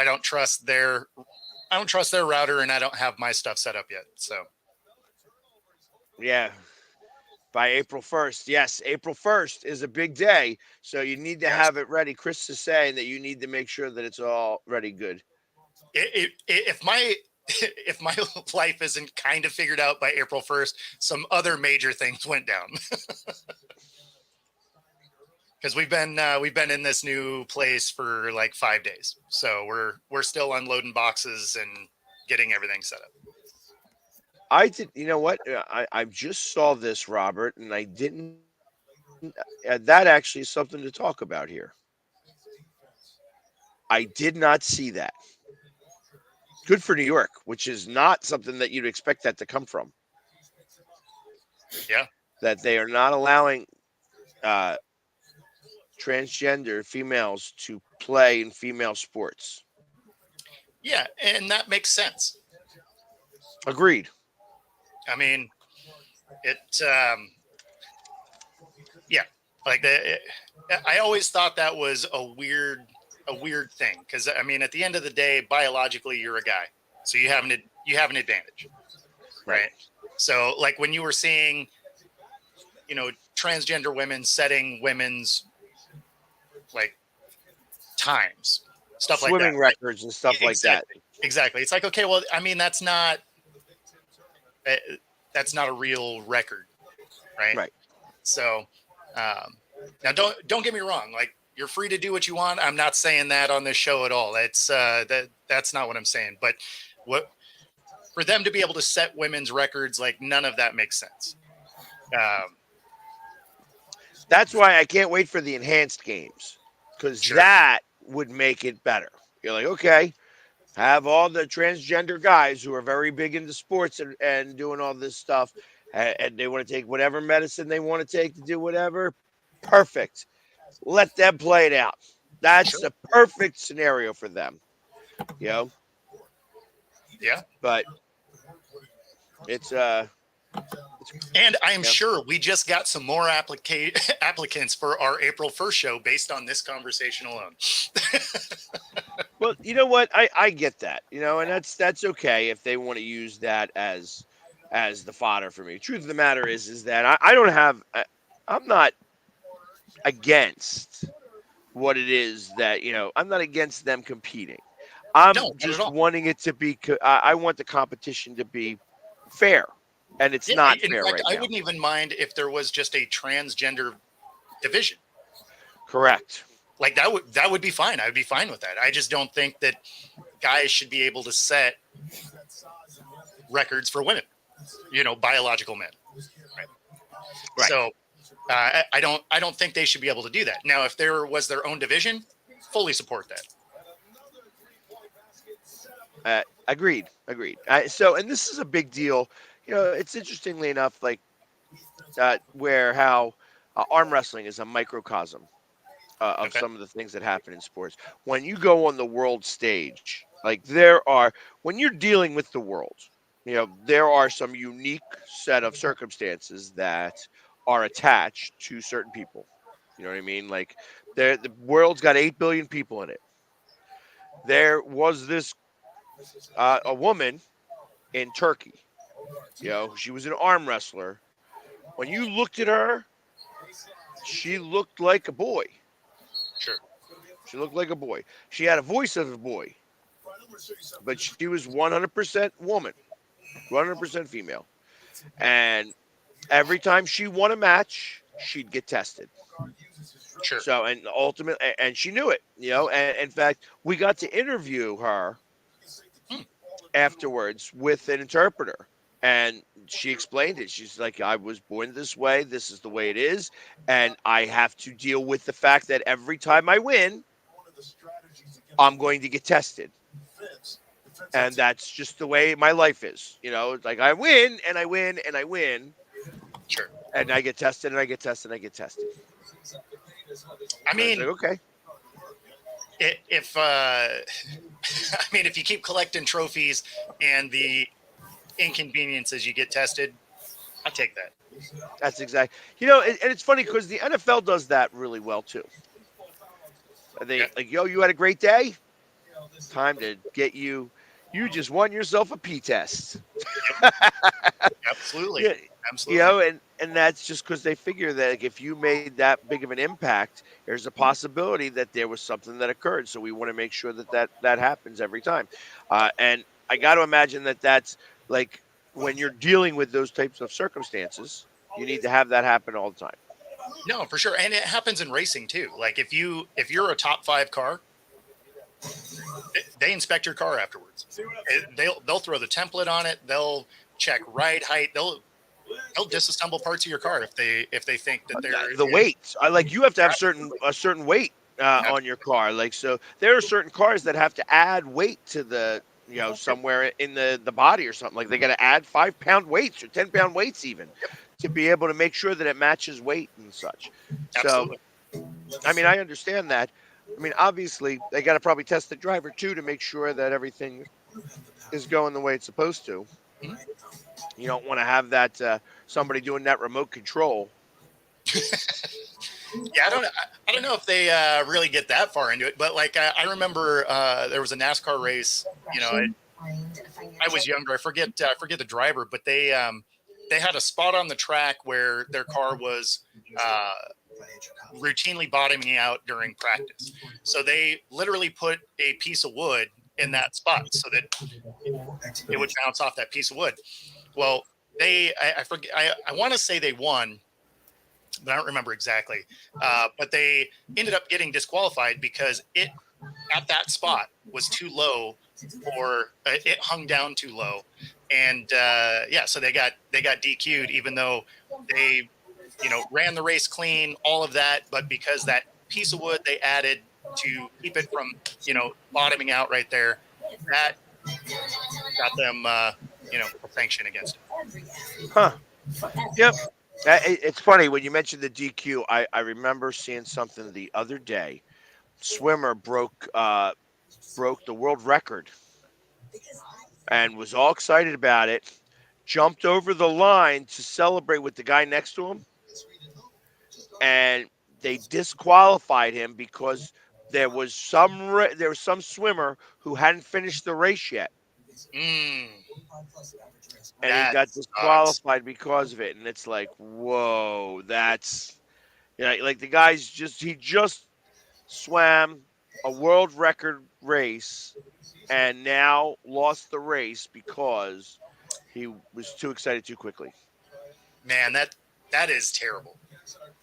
don't trust their router, and I don't have my stuff set up yet. So yeah. By April 1st. Yes, April 1st is a big day. So you need to Yes. have it ready. Chris is saying that you need to make sure that it's already good. If my if my life isn't kind of figured out by April 1st, some other major things went down. Because we've been in this new place for like 5 days, so we're still unloading boxes and getting everything set up. I did, you know what? I just saw this, Robert, and I didn't. That actually is something to talk about here. I did not see that. Good for New York, which is not something that you'd expect that to come from. Yeah, That they are not allowing uh, transgender females to play in female sports. yeah, and that makes sense. Agreed. I mean, it yeah, like I always thought that was a weird thing, because I mean, at the end of the day, biologically you're a guy, so you have an advantage, right? So like when you were seeing, transgender women setting women's like times, stuff like that, Swimming right? records and stuff like that. Exactly. It's like, okay, well, I mean, uh, that's not a real record, right? Right. So now, don't get me wrong. Like, you're free to do what you want. I'm not saying that on this show at all. That's not what I'm saying. But what for them to be able to set women's records, like none of that makes sense. That's why I can't wait for the enhanced games, because Sure. that would make it better. You're like, okay, have all the transgender guys who are very big into sports and doing all this stuff, and they want to take whatever medicine they want to take to do whatever. Perfect. Let them play it out. That's Sure. the perfect scenario for them. You know, Yeah. but it's And I am Yeah. sure we just got some more applicants for our April 1st show based on this conversation alone. well, you know what? I get that. And that's okay if they want to use that as the fodder for me. Truth of the matter is that I don't have I'm not against what it is that I'm not against them competing. I'm No, not at just all. wanting it to be. I want the competition to be fair, and it's Yeah, not in fair fact, right I now. wouldn't even mind if there was just a transgender division. Correct. Like that would be fine. I would be fine with that. I just don't think that guys should be able to set records for women, biological men. Right. So I don't think they should be able to do that. Now, if there was their own division, fully support that. Agreed. And this is a big deal. It's interestingly enough, like where how arm wrestling is a microcosm of Okay. some of the things that happen in sports. When you go on the world stage, like when you're dealing with the world, there are some unique set of circumstances that are attached to certain people. You know what I mean? Like the world's got 8 billion people in it. There was this a woman in Turkey. She was an arm wrestler. When you looked at her, she looked like a boy. Sure. She looked like a boy. She had a voice of a boy, but she was 100% woman, 100% female. And every time she won a match, she'd get tested. Sure. So, and ultimately, and she knew it, and in fact, we got to interview her afterwards with an interpreter. And she explained it. She's like, I was born this way. This is the way it is. And I have to deal with the fact that every time I win, I'm going to get tested. And that's just the way my life is. It's like I win and I win and I win. Sure. And I get tested and I get tested and I get tested. I mean, like, okay. If I mean, if you keep collecting trophies and the inconveniences you get tested, I take that. That's exactly. And it's funny because the NFL does that really well too. They like, you had a great day. Time to get you. You just won yourself a P test. Absolutely. Yeah, Absolutely. and that's just because they figure that like, if you made that big of an impact, there's a possibility that there was something that occurred. So we want to make sure that happens every time. And I got to imagine that that's like when you're dealing with those types of circumstances, you need to have that happen all the time. No, for sure, and it happens in racing too. Like if you're a top 5 car, they inspect your car afterwards. They'll throw the template on it. They'll check ride height. They'll disassemble parts of your car if they think that they're The weight, I like you have to have absolutely. a certain weight on your Absolutely. car. Like so, there are certain cars that have to add weight to the somewhere in the body or something. Like they got to add 5 pound weights or 10 pound weights even to be able to make sure that it matches weight and such. So Absolutely. I mean, I understand that. I mean, obviously, they got to probably test the driver too to make sure that everything is going the way it's supposed to. Mhm. You don't want to have that somebody doing that remote control. Yeah, I don't know if they really get that far into it, but like I remember there was a NASCAR race. You know, I was younger. I forget the driver, but they had a spot on the track where their car was uh, routinely bottoming out during practice. So they literally put a piece of wood in that spot so that it would bounce off that piece of wood. Well, I forget, I want to say they won, but I don't remember exactly. But they ended up getting disqualified because it at that spot was too low, or it hung down too low, and yeah, so they got DQ'd even though they ran the race clean, all of that, but because that piece of wood they added to keep it from bottoming out right there, that got them a sanction against it. Huh. Yep. It's funny when you mentioned the DQ. I remember seeing something the other day. Swimmer broke the world record and was all excited about it. Jumped over the line to celebrate with the guy next to him, and they disqualified him because there was some swimmer who hadn't finished the race yet, Mm, and he that got sucks. disqualified because of it. And it's like, whoa, that's like the guy's he just swam a world record race and now lost the race because he was too excited too quickly. Man, that is terrible.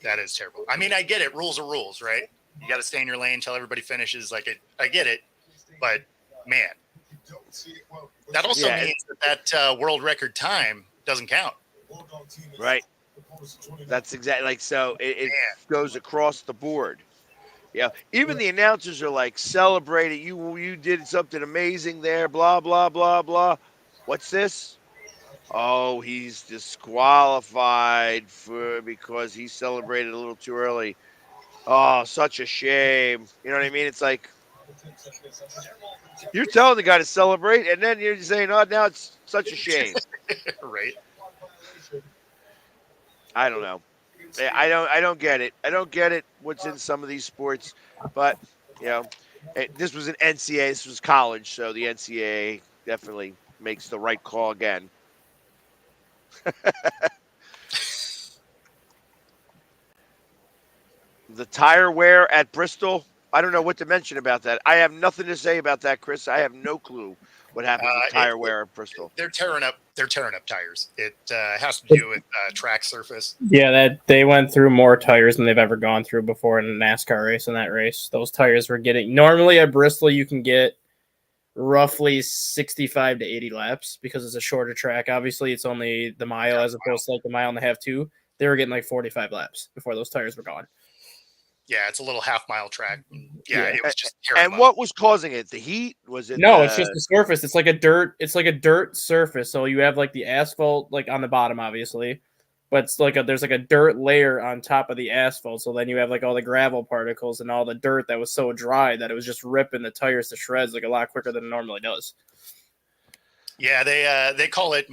That is terrible. I mean, I get it. Rules are rules, right? You got to stay in your lane until everybody finishes. I get it, but man, that also Yeah, means that world record time doesn't count. right. That's exactly like so. It Man, goes across the board. Yeah, even the announcers are like celebrating. You did something amazing there. Blah blah blah blah. What's this? Oh, he's disqualified for because he celebrated a little too early. Oh, such a shame. You know what I mean? It's like you're telling the guy to celebrate, and then you're saying, "Oh, now it's such a shame." right? I don't know. I don't get it. I don't get it. What's in some of these sports, but you know, this was an NCAA. This was college, so the NCAA definitely makes the right call again. The tire wear at Bristol. I don't know what to mention about that. I have nothing to say about that, Chris. I have no clue what happens with tire wear at Bristol. They're tearing up tires. It has to do with track surface. Yeah, that they went through more tires than they've ever gone through before in a NASCAR race. In that race, those tires were getting normally at Bristol you can get roughly 65 to 80 laps because it's a shorter track. Obviously, it's only the mile as opposed to like the mile and a half too. They were getting like 45 laps before those tires were gone. Yeah, it's a little half-mile track. Yeah, Yeah. it was just tearing them And up. what was causing it? The heat? Was it No, it's just the the surface. It's like a dirt. It's like a dirt surface. So you have like the asphalt like on the bottom, obviously, but it's like there's like a dirt layer on top of the asphalt. So then you have like all the gravel particles and all the dirt that was so dry that it was just ripping the tires to shreds like a lot quicker than it normally does. Yeah, they call it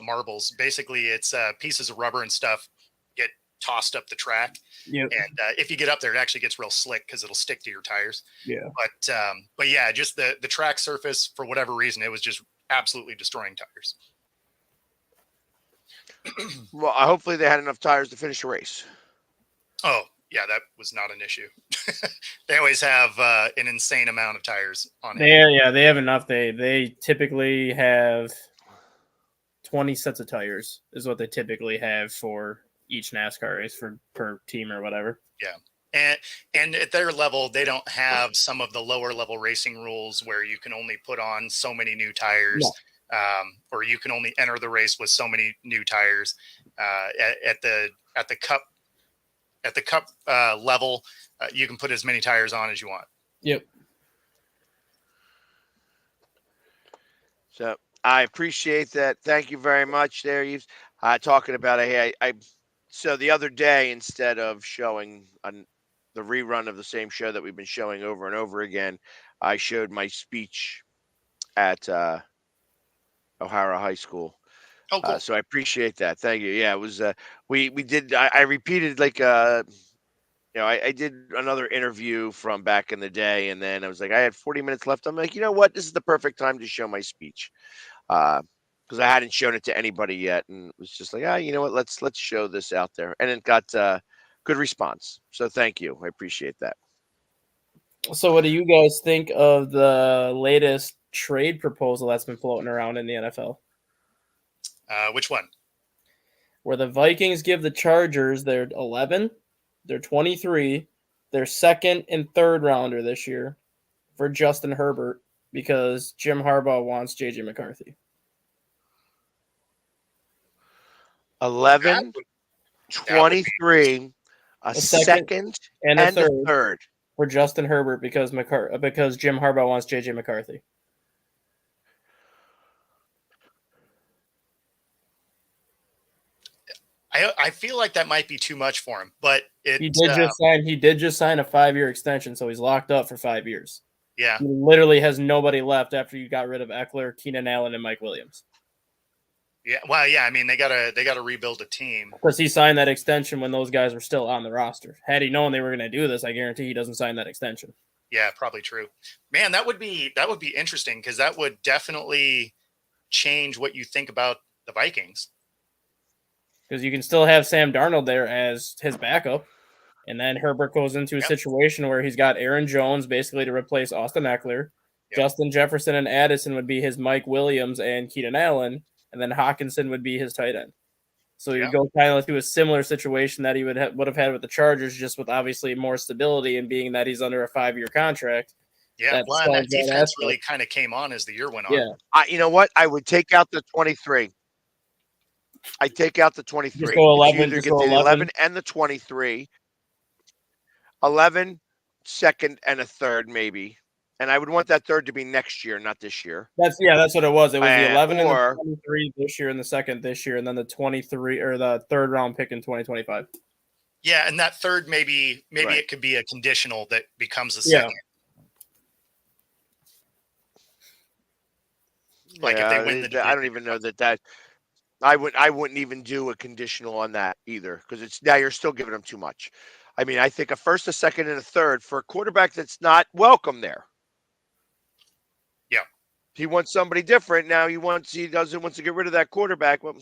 marbles. Basically, it's pieces of rubber and stuff get tossed up the track, Yep. and if you get up there, it actually gets real slick because it'll stick to your tires. Yeah. But yeah, just the track surface for whatever reason, it was just absolutely destroying tires. Well, hopefully they had enough tires to finish the race. Oh, yeah, that was not an issue. They always have an insane amount of tires on hand. They have enough. They typically have 20 sets of tires is what they typically have for each NASCAR race for per team or whatever. Yeah. And at their level, they don't have some of the lower level racing rules where you can only put on so many new tires, or you can only enter the race with so many new tires. At the cup level, you can put as many tires on as you want. Yep. So I appreciate that. Thank you very much there, Yves. Talking about so the other day, instead of showing the rerun of the same show that we've been showing over and over again, I showed my speech at O'Hara High School. Oh, cool. So I appreciate that. Thank you. Yeah, it was we did I repeated I did another interview from back in the day, and then I was like, I had 40 minutes left. I'm like, you know what? This is the perfect time to show my speech. Because I hadn't shown it to anybody yet, and it was just like, you know what? Let's show this out there, and it got good response. So thank you, I appreciate that. So, what do you guys think of the latest trade proposal that's been floating around in the NFL? Which one? Where the Vikings give the Chargers their 11, their 23, their second and third rounder this year for Justin Herbert because Jim Harbaugh wants JJ McCarthy. 11, 23, a second and a third for Justin Herbert because Jim Harbaugh wants JJ McCarthy. I feel like that might be too much for him, but he did just sign a 5-year extension, so he's locked up for 5 years. Yeah, he literally has nobody left after you got rid of Eckler, Keenan Allen, and Mike Williams. Yeah, well, yeah. I mean, they gotta rebuild a team because he signed that extension when those guys were still on the roster. Had he known they were going to do this, I guarantee he doesn't sign that extension. Yeah, probably true. Man, that would be interesting because that would definitely change what you think about the Vikings. Because you can still have Sam Darnold there as his backup, and then Herbert goes into a situation where he's got Aaron Jones basically to replace Austin Eckler. Yep. Justin Jefferson and Addison would be his Mike Williams and Keenan Allen, and then Hawkinson would be his tight end. So you go kind of through a similar situation that he would have had with the Chargers, just with obviously more stability and being that he's under a 5-year contract. Yeah, well, that defense really kind of came on as the year went on. Yeah, you know what? I would take out the 23. I take out the 23. Just go 11. You either get the 11 and the 23. 11, second, and a third, maybe. And I would want that third to be next year, not this year. That's what it was. It was the 11 and the 23 this year, and the second this year, and then the 23 or the third round pick in 2025. Yeah, and that third maybe it could be a conditional that becomes a second. Like if they win the division. I don't even know that. I wouldn't even do a conditional on that either, because it's now you're still giving them too much. I mean, I think a first, a second, and a third for a quarterback that's not welcome there. Yeah, he wants somebody different now. He wants to get rid of that quarterback. Well,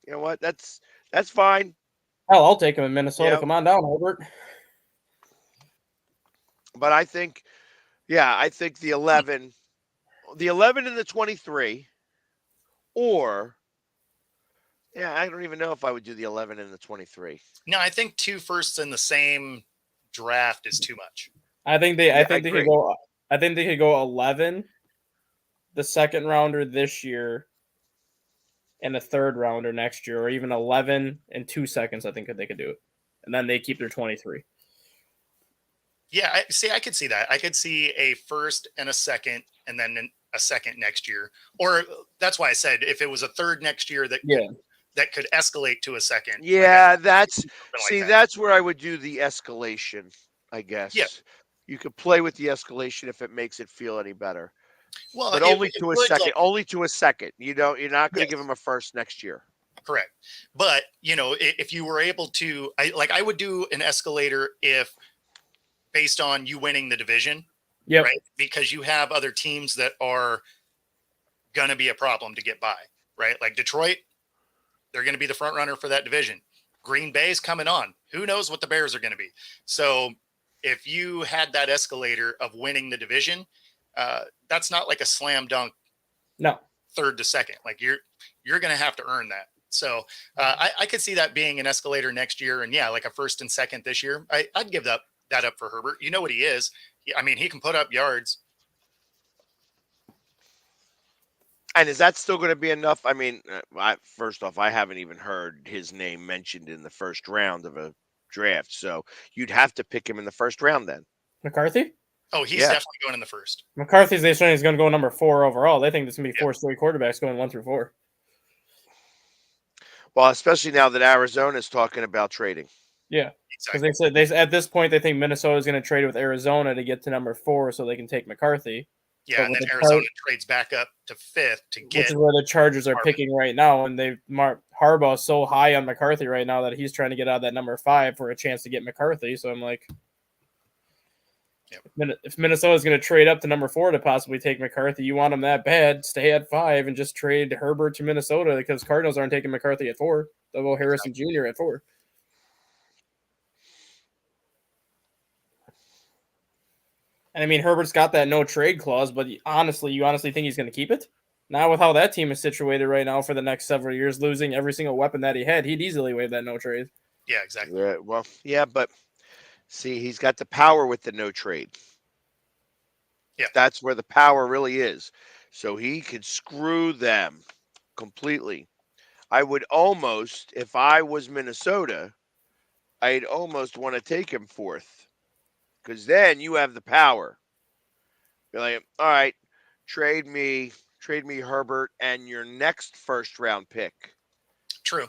you know what? That's fine. Hell, I'll take him in Minnesota. Come on down, Herbert. But I think the 11 and the 23, or. Yeah, I don't even know if I would do the 11 and the 23. No, I think 2 firsts in the same draft is too much. I think they could go. I think they could go 11, the second rounder this year, and a third rounder next year, or even 11 and 2 seconds. I think they could do it, and then they keep their 23. Yeah, I could see that. I could see a first and a second, and then a second next year. Or that's why I said if it was a third next year, that could escalate to a second. Yeah, that's where I would do the escalation, I guess. Yeah. You could play with the escalation if it makes it feel any better. Well, but only to a second. Only to a second. You're not going to give him a first next year. Correct. But, if you were able to, I would do an escalator if based on you winning the division. Yep. Right? Because you have other teams that are going to be a problem to get by, right? Like Detroit, They're going to be the front runner for that division. Green Bay's coming on. Who knows what the Bears are going to be? So if you had that escalator of winning the division, that's not like a slam dunk. No, third to second. Like you're going to have to earn that. So I could see that being an escalator next year, and like a first and second this year. I'd give that up for Herbert. You know what he is. He can put up yards. And is that still going to be enough? I mean, first off, I haven't even heard his name mentioned in the first round of a draft. So you'd have to pick him in the first round then. McCarthy? Oh, he's definitely going in the first. McCarthy's they saying he's going to go number 4 overall. They think there's going to be 4 straight quarterbacks going 1 through 4. Well, especially now that Arizona is talking about trading. Yeah, because they said at this point they think Minnesota is going to trade with Arizona to get to number 4 so they can take McCarthy. Yeah, and then Arizona trades back up to 5th to get. Which is where the Chargers are picking right now, and Harbaugh is so high on McCarthy right now that he's trying to get out of that number 5 for a chance to get McCarthy. So I'm like, if Minnesota's going to trade up to number 4 to possibly take McCarthy, you want him that bad, stay at 5 and just trade Herbert to Minnesota because Cardinals aren't taking McCarthy at 4. They'll go Harrison Jr. at 4. And I mean, Herbert's got that no trade clause, but you honestly think he's going to keep it? Not with how that team is situated right now for the next several years, losing every single weapon that he had. He'd easily waive that no trade. Yeah, exactly. Well, yeah, but see, he's got the power with the no trade. Yeah. That's where the power really is. So he could screw them completely. I would almost, if I was Minnesota, I'd almost want to take him 4th. Because then you have the power. Be like, all right, trade me Herbert and your next first round pick. True.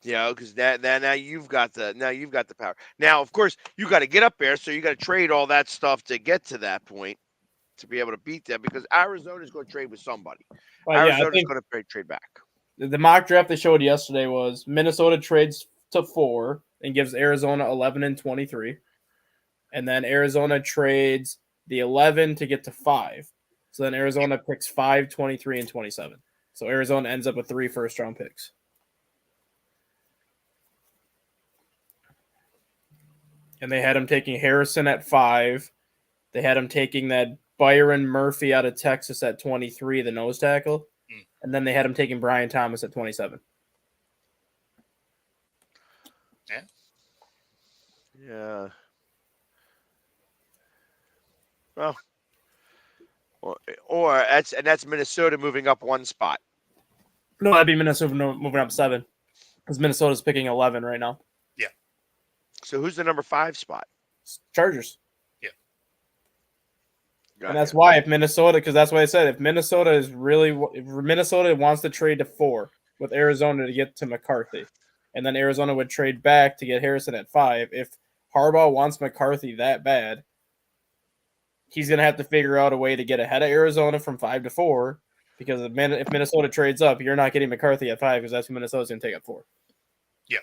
Because now you've got the power. Now, of course, you got to get up there, so you got to trade all that stuff to get to that point to be able to beat them. Because Arizona's going to trade with somebody. Well, Arizona's going to trade back. The mock draft they showed yesterday was Minnesota trades to 4 and gives Arizona 11 and 23. And then Arizona trades the 11 to get to 5. So then Arizona picks 5, 23, and 27. So Arizona ends up with 3 first-round picks. And they had him taking Harrison at 5. They had him taking that Byron Murphy out of Texas at 23, the nose tackle. And then they had him taking Brian Thomas at 27. Yeah. Well, or that's Minnesota moving up 1 spot. No, that'd be Minnesota moving up 7 because Minnesota's picking 11 right now. Yeah. So who's the number 5 spot? Chargers. Yeah. And that's why if Minnesota, because that's what I said, if Minnesota wants to trade to 4 with Arizona to get to McCarthy, and then Arizona would trade back to get Harrison at 5. If Harbaugh wants McCarthy that bad, he's going to have to figure out a way to get ahead of Arizona from 5 to 4 because if Minnesota trades up, you're not getting McCarthy at 5 because that's who Minnesota's going to take at 4. Yeah.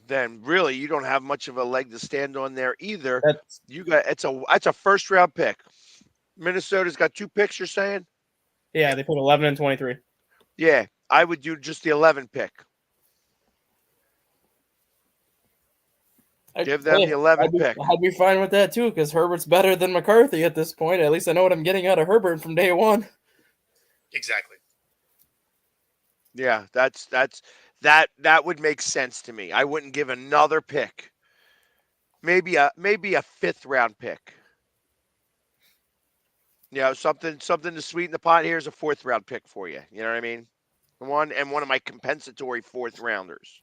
Then really you don't have much of a leg to stand on there either. That's a first round pick. Minnesota's got 2 picks, you're saying? Yeah, they put 11 and 23. Yeah, I would do just the 11 pick. Give them the 11 pick. I'd be fine with that too, because Herbert's better than McCarthy at this point. At least I know what I'm getting out of Herbert from day 1. Exactly. Yeah, that would make sense to me. I wouldn't give another pick. Maybe a 5th round pick. Something to sweeten the pot. Here's a 4th round pick for you. You know what I mean? One of my compensatory 4th rounders.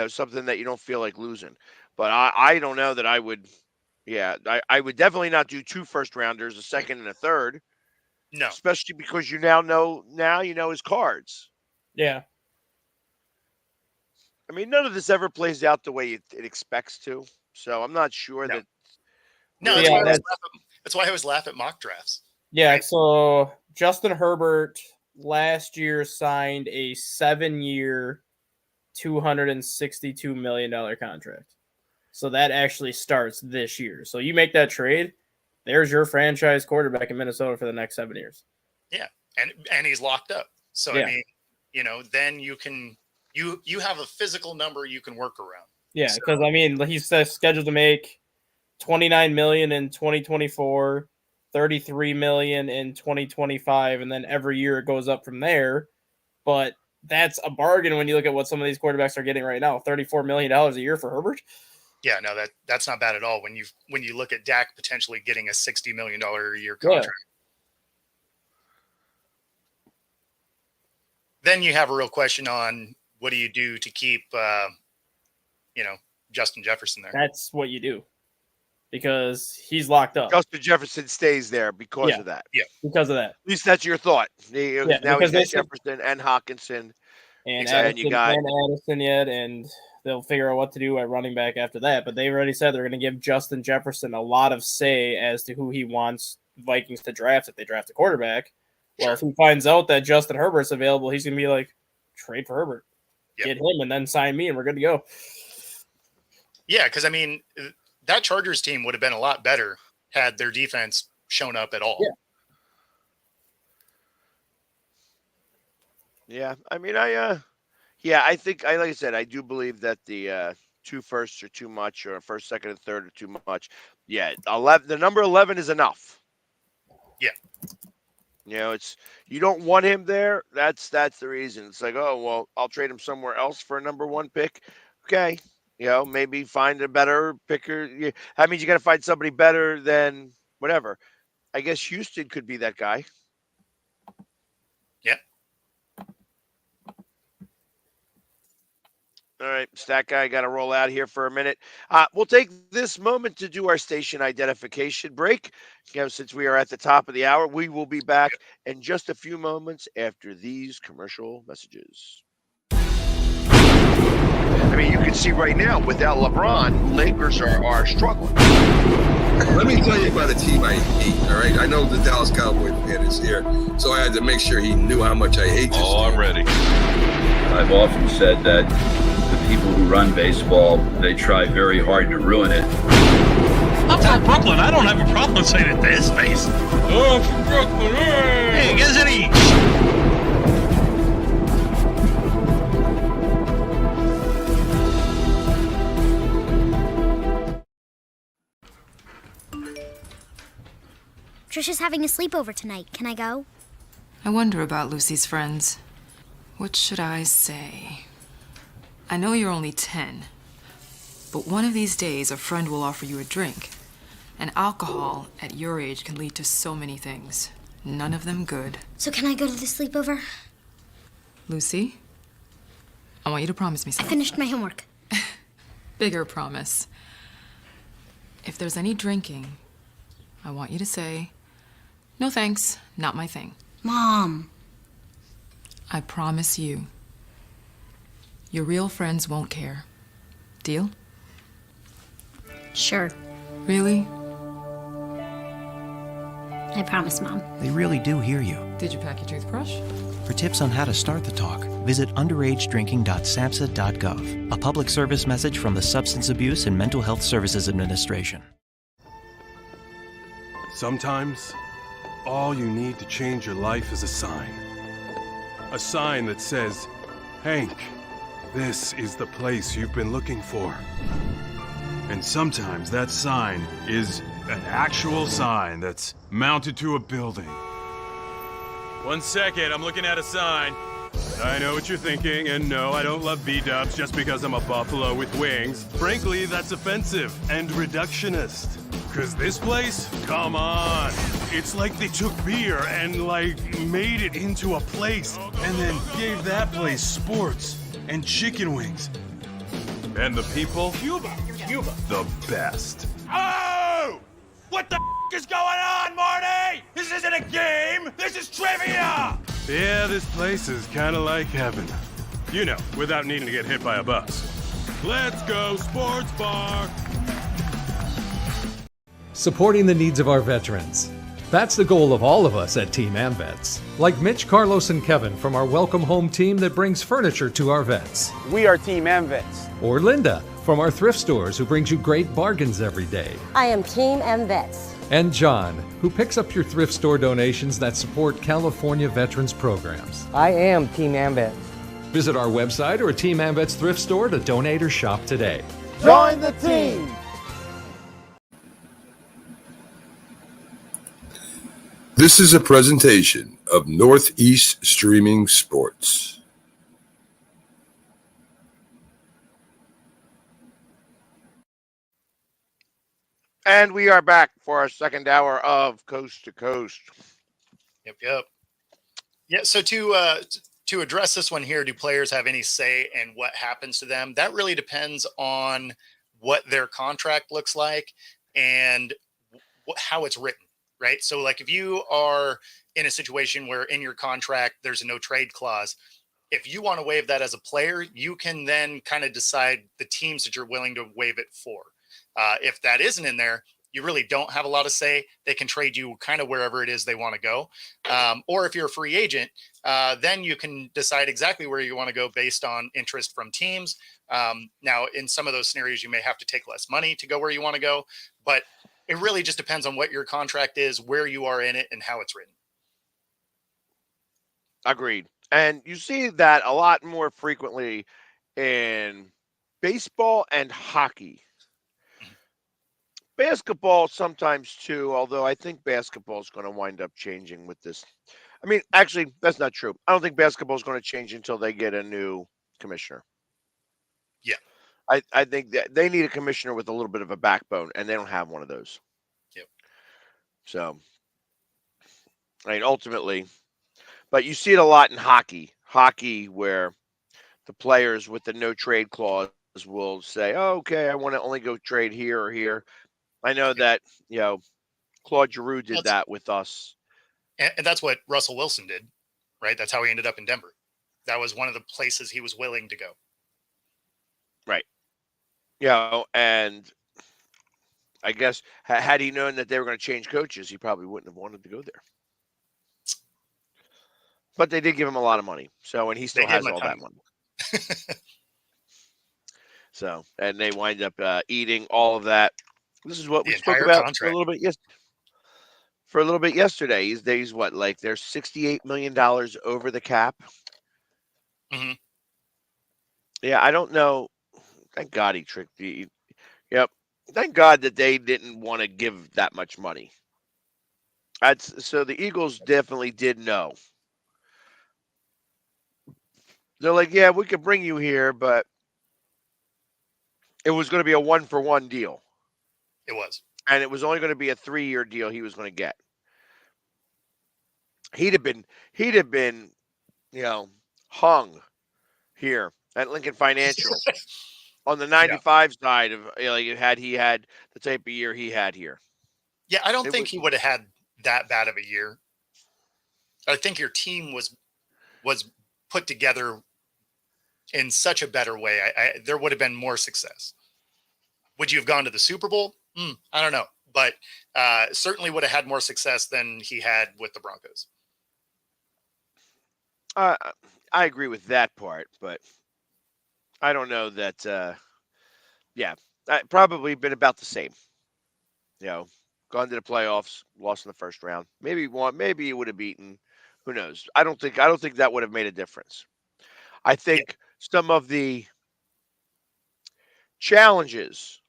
Something that you don't feel like losing. But I don't know that I would. Yeah, I would definitely not do 2 first rounders, a 2nd and a 3rd. No, especially because you know his cards. Yeah. I mean, none of this ever plays out the way it expects to. So I'm not sure that. No, that's why I always laugh at mock drafts. Yeah. Right? So Justin Herbert last year signed a 7-year, $262 million contract. So that actually starts this year. So you make that trade, there's your franchise quarterback in Minnesota for the next 7 years. Yeah, and he's locked up. So Yeah. I mean, then you can you have a physical number you can work around. Yeah, because I mean, he's scheduled to make $29 million in 2024, $33 million in 2025, and then every year it goes up from there. But that's a bargain when you look at what some of these quarterbacks are getting right now. $34 million a year for Herbert. Yeah, no, that's not bad at all. When you look at Dak potentially getting a $60 million a year contract. Then you have a real question on what do you do to keep, Justin Jefferson there. That's what you do because he's locked up. Justin Jefferson stays there because of that. Yeah, because of that. At least that's your thought. Now he's got Jefferson and Hawkinson. And Addison, Addison yet, and they'll figure out what to do at running back after that. But they've already said they're going to give Justin Jefferson a lot of say as to who he wants Vikings to draft if they draft a quarterback. Well, if he finds out that Justin Herbert's available, he's going to be like, trade for Herbert. Yep. Get him and then sign me, and we're good to go. Yeah, because, I mean, that Chargers team would have been a lot better had their defense shown up at all. Yeah, I mean, I think, like I said, I do believe that the 2 firsts are too much, or first, second, and third are too much. Yeah, 11. The number 11 is enough. Yeah, it's you don't want him there. That's the reason. It's like, oh well, I'll trade him somewhere else for a number 1 pick. Okay, maybe find a better picker. That means you got to find somebody better than whatever. I guess Houston could be that guy. Yeah. All right, Stat Guy, got to roll out here for a minute. We'll take this moment to do our station identification break. Since we are at the top of the hour, we will be back in just a few moments after these commercial messages. I mean, you can see right now, without LeBron, Lakers are struggling. Let me tell you about a team I hate, all right? I know the Dallas Cowboy fan is here, so I had to make sure he knew how much I hate this team. I'm ready. I've often said that the people who run baseball, they try very hard to ruin it. I'm from Brooklyn. I don't have a problem saying it to his face. Oh, I'm from Brooklyn. Hey, get any. Trisha's having a sleepover tonight. Can I go? I wonder about Lucy's friends. What should I say? I know you're only 10, but one of these days a friend will offer you a drink. And alcohol at your age can lead to so many things. None of them good. So can I go to the sleepover? Lucy, I want you to promise me I something. finished my homework. Bigger promise. If there's any drinking, I want you to say, "No thanks, not my thing." Mom. I promise you. Your real friends won't care. Deal? Sure. Really? I promise, Mom. They really do hear you. Did you pack your toothbrush? For tips on how to start the talk, visit underagedrinking.samhsa.gov. A public service message from the Substance Abuse and Mental Health Services Administration. Sometimes, all you need to change your life is a sign. A sign that says, "Hank, this is the place you've been looking for." And sometimes that sign is an actual sign that's mounted to a building. 1 second, I'm looking at a sign. I know what you're thinking, and no, I don't love B-dubs just because I'm a buffalo with wings. Frankly, that's offensive and reductionist. Cause this place, come on. It's like they took beer and made it into a place and then gave that place sports and chicken wings. And the people? Cuba. The best. Oh! What the is going on, Marty? This isn't a game. This is trivia. Yeah, this place is kind of like heaven. Without needing to get hit by a bus. Let's go, sports bar. Supporting the needs of our veterans. That's the goal of all of us at Team AmVets. Like Mitch, Carlos, and Kevin from our Welcome Home team that brings furniture to our vets. We are Team AmVets. Or Linda from our thrift stores who brings you great bargains every day. I am Team AmVets. And John, who picks up your thrift store donations that support California veterans programs. I am Team AmVets. Visit our website or a Team AmVets thrift store to donate or shop today. Join the team! This is a presentation of Northeast Streaming Sports. And we are back for our second hour of Coast to Coast. Yep. Yeah. So to address this one here, do players have any say in what happens to them? That really depends on what their contract looks like and how it's written, right? So, like, if you are in a situation where in your contract there's a no trade clause, if you want to waive that as a player, you can then kind of decide the teams that you're willing to waive it for. If that isn't in there, you really don't have a lot of say. They can trade you kind of wherever it is they want to go. Or if you're a free agent, then you can decide exactly where you want to go based on interest from teams. Now, in some of those scenarios, you may have to take less money to go where you want to go, but it really just depends on what your contract is, where you are in it, and how it's written. Agreed. And you see that a lot more frequently in baseball and hockey. Basketball sometimes too, although I think basketball is going to wind up changing with this. I mean, actually, that's not true. I don't think basketball is going to change until they get a new commissioner. Yeah. I think that they need a commissioner with a little bit of a backbone, and they don't have one of those. Yep. So, I mean, ultimately, but you see it a lot in hockey where the players with the no trade clause will say, oh, okay, I want to only go trade here or here. I know that, Claude Giroux did that with us. And that's what Russell Wilson did, right? That's how he ended up in Denver. That was one of the places he was willing to go. Right. And I guess had he known that they were going to change coaches, he probably wouldn't have wanted to go there. But they did give him a lot of money. So, and he still has all that money. So, and they wind up eating all of that. This is what we spoke about for a little bit yesterday. He's what, like they're $68 million over the cap. Mm-hmm. Yeah, I don't know. Thank God he tricked the. Yep. Thank God that they didn't want to give that much money. So the Eagles definitely did know. They're like, yeah, we could bring you here, but it was going to be a 1-for-1 deal. It was. And it was only going to be a 3-year deal he was going to get. He'd have been, hung here at Lincoln Financial on the 95 side of had he had the type of year he had here. Yeah, I don't think he would have had that bad of a year. I think your team was put together in such a better way. There would have been more success. Would you have gone to the Super Bowl? I don't know, but certainly would have had more success than he had with the Broncos. I agree with that part, but I don't know that. Probably been about the same. Gone to the playoffs, lost in the first round. Maybe won. Maybe you would have beaten. Who knows? I don't think that would have made a difference. I think some of the challenges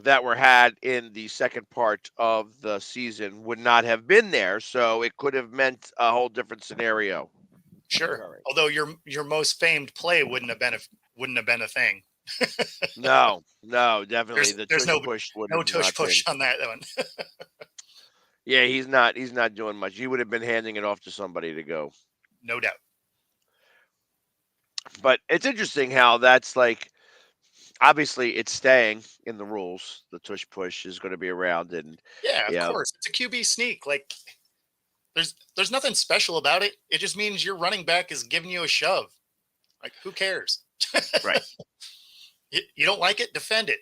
that were had in the second part of the season would not have been there, so it could have meant a whole different scenario. Sure. Right. Although your most famed play wouldn't have been a thing. No, definitely. There's no tush push on that one. Yeah, he's not doing much. He would have been handing it off to somebody to go. No doubt. But it's interesting how that's like, obviously it's staying in the rules. The tush push is going to be around, and of course it's a QB sneak. Like there's nothing special about it. It just means your running back is giving you a shove. Like, who cares? Right. You don't like it, defend it.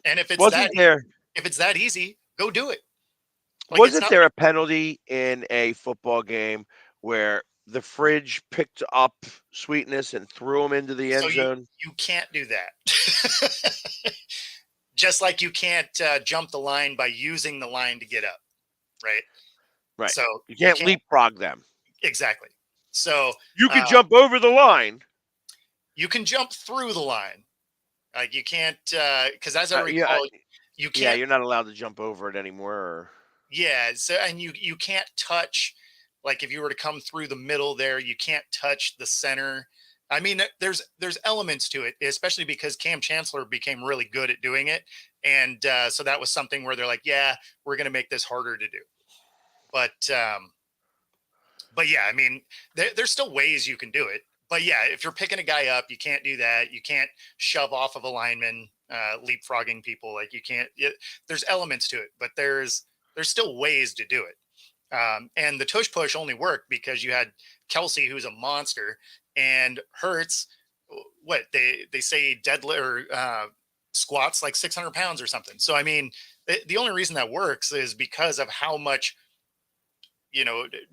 And if it's if it's that easy, go do it. Like, wasn't there a penalty in a football game where the fridge picked up Sweetness and threw him into the end zone? You can't do that. Just like you can't jump the line by using the line to get up, right? Right. So you can't leapfrog them. Exactly. So you can jump over the line. You can jump through the line. Like you can't, because as I recall, you can't. Yeah, you're not allowed to jump over it anymore. Yeah. So and you can't touch. Like if you were to come through the middle there, you can't touch the center. I mean, there's elements to it, especially because Cam Chancellor became really good at doing it, and so that was something where they're like, yeah, we're going to make this harder to do. But yeah, I mean, there's still ways you can do it. But yeah, if you're picking a guy up, you can't do that. You can't shove off of a lineman, leapfrogging people. Like you can't. There's elements to it, but there's still ways to do it. And the tush push only worked because you had Kelsey, who's a monster, and Hurts. What they say deadlift or squats like 600 pounds or something. So I mean, the only reason that works is because of how much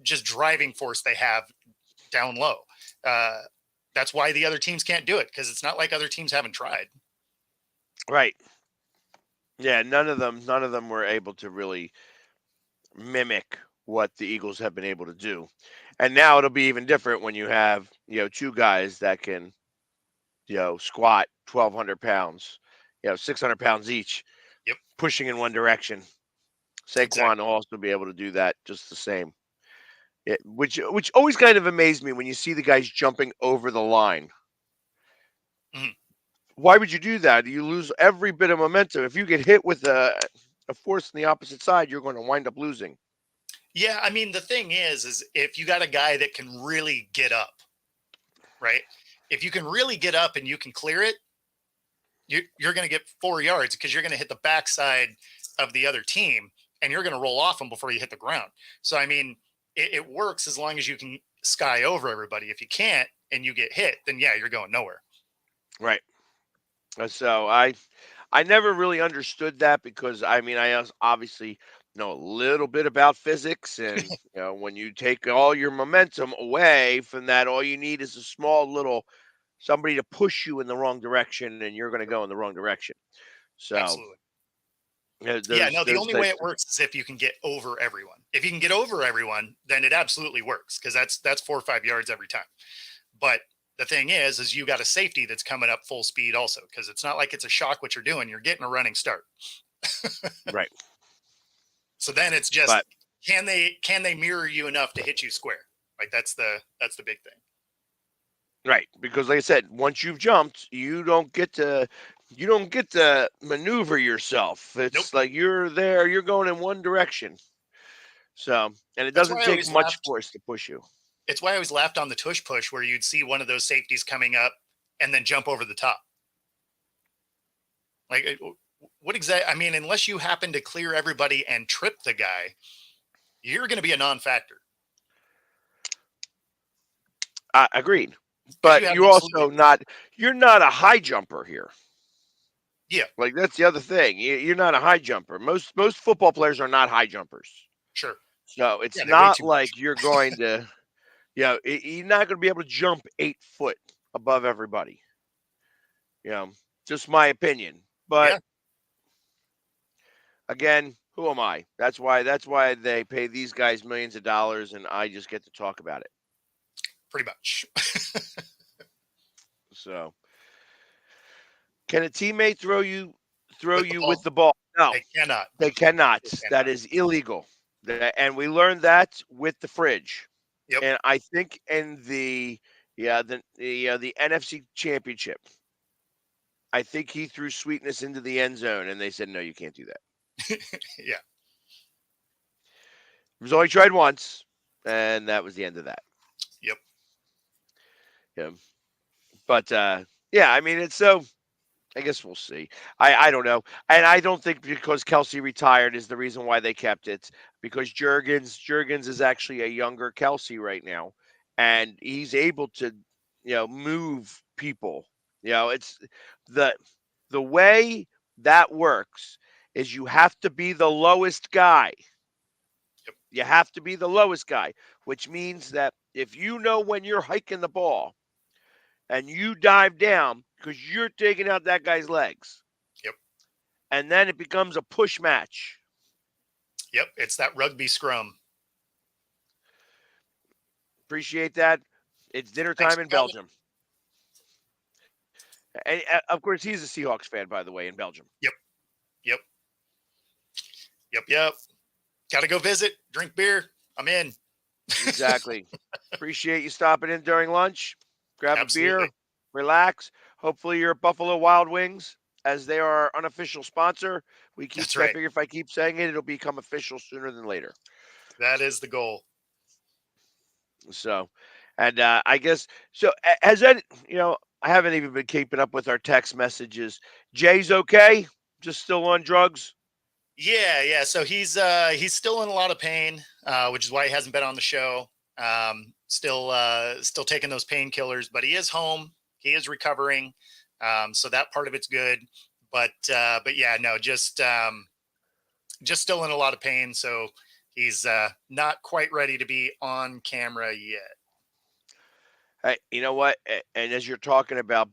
just driving force they have down low. That's why the other teams can't do it, because it's not like other teams haven't tried. Right. Yeah, none of them were able to really mimic what the Eagles have been able to do. And now it'll be even different when you have, two guys that can, squat 1,200 pounds, 600 pounds each, pushing in one direction. Saquon will also be able to do that just the same. Which always kind of amazed me when you see the guys jumping over the line. Mm-hmm. Why would you do that? You lose every bit of momentum. If you get hit with a force on the opposite side, you're going to wind up losing. Yeah, I mean, the thing is if you got a guy that can really get up, right? If you can really get up and you can clear it, you're going to get 4 yards because you're going to hit the backside of the other team and you're going to roll off them before you hit the ground. So, I mean, it works as long as you can sky over everybody. If you can't and you get hit, then yeah, you're going nowhere. Right. So I never really understood that because I mean I obviously know a little bit about physics, and when you take all your momentum away from that, all you need is a small little somebody to push you in the wrong direction, and you're going to go in the wrong direction. So absolutely. The only way it works is if you can get over everyone. If you can get over everyone, then it absolutely works, because that's 4 or 5 yards every time. But the thing is you got a safety that's coming up full speed also, because it's not like it's a shock what you're doing. You're getting a running start. Right. So then it's just, can they mirror you enough to hit you square? Like that's the big thing. Right. Because like I said, once you've jumped, you don't get to maneuver yourself. It's like you're there, you're going in one direction. So, and it doesn't take much force to push you. It's why I always laughed on the tush push, where you'd see one of those safeties coming up and then jump over the top. Like, what exactly? I mean, unless you happen to clear everybody and trip the guy, you're going to be a non-factor. Agreed. But you're not a high jumper here. Yeah. Like that's the other thing. You're not a high jumper. Most football players are not high jumpers. Sure. So it's not like you're going to, you're not going to be able to jump 8 foot above everybody. Just my opinion. But again, who am I? That's why they pay these guys millions of dollars, and I just get to talk about it. Pretty much. So, can a teammate throw you with the ball? No, they cannot. They cannot. That is illegal. And we learned that with the fridge. Yep. And I think in the NFC Championship, I think he threw Sweetness into the end zone, and they said, no, you can't do that. Yeah. It was only tried once, and that was the end of that. Yep. Yeah. But, I mean, it's so – I guess we'll see. I don't know. And I don't think because Kelsey retired is the reason why they kept it, because Jurgens is actually a younger Kelsey right now, and he's able to, move people. It's the way that works is you have to be the lowest guy. Yep. You have to be the lowest guy, which means that if you know when you're hiking the ball and you dive down because you're taking out that guy's legs. Yep. and then it becomes a push match. Yep, it's that rugby scrum. Appreciate that. It's dinner time in Belgium. And of course, he's a Seahawks fan, by the way, in Belgium. Yep. Got to go visit, drink beer. I'm in. Exactly. Appreciate you stopping in during lunch. Grab a beer, relax. Hopefully, you're at Buffalo Wild Wings, as they are our unofficial sponsor. That's I right. figure if I keep saying it, it'll become official sooner than later. That is the goal. So, and I guess so. Has that, I haven't even been keeping up with our text messages. Jay's okay? Just still on drugs? Yeah. So he's still in a lot of pain, which is why he hasn't been on the show. Still taking those painkillers, but he is home. He is recovering. So that part of it's good. But yeah, no, just still in a lot of pain. So he's not quite ready to be on camera yet. Hey, you know what? And as you're talking about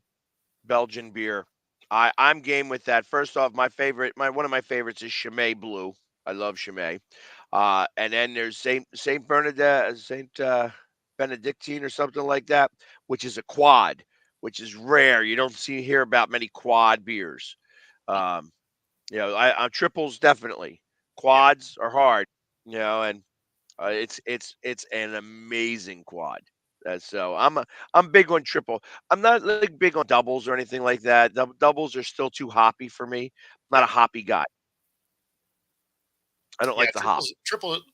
Belgian beer, I'm game with that. First off, one of my favorites is Chimay Blue. I love Chimay. And then there's Saint Bernadette, Saint Benedictine or something like that, which is a quad, which is rare. You don't hear about many quad beers. I triples definitely. Quads are hard, and it's an amazing quad. So I'm big on triple. I'm not like big on doubles or anything like that. Doubles are still too hoppy for me. I'm not a hoppy guy. I don't like the hop.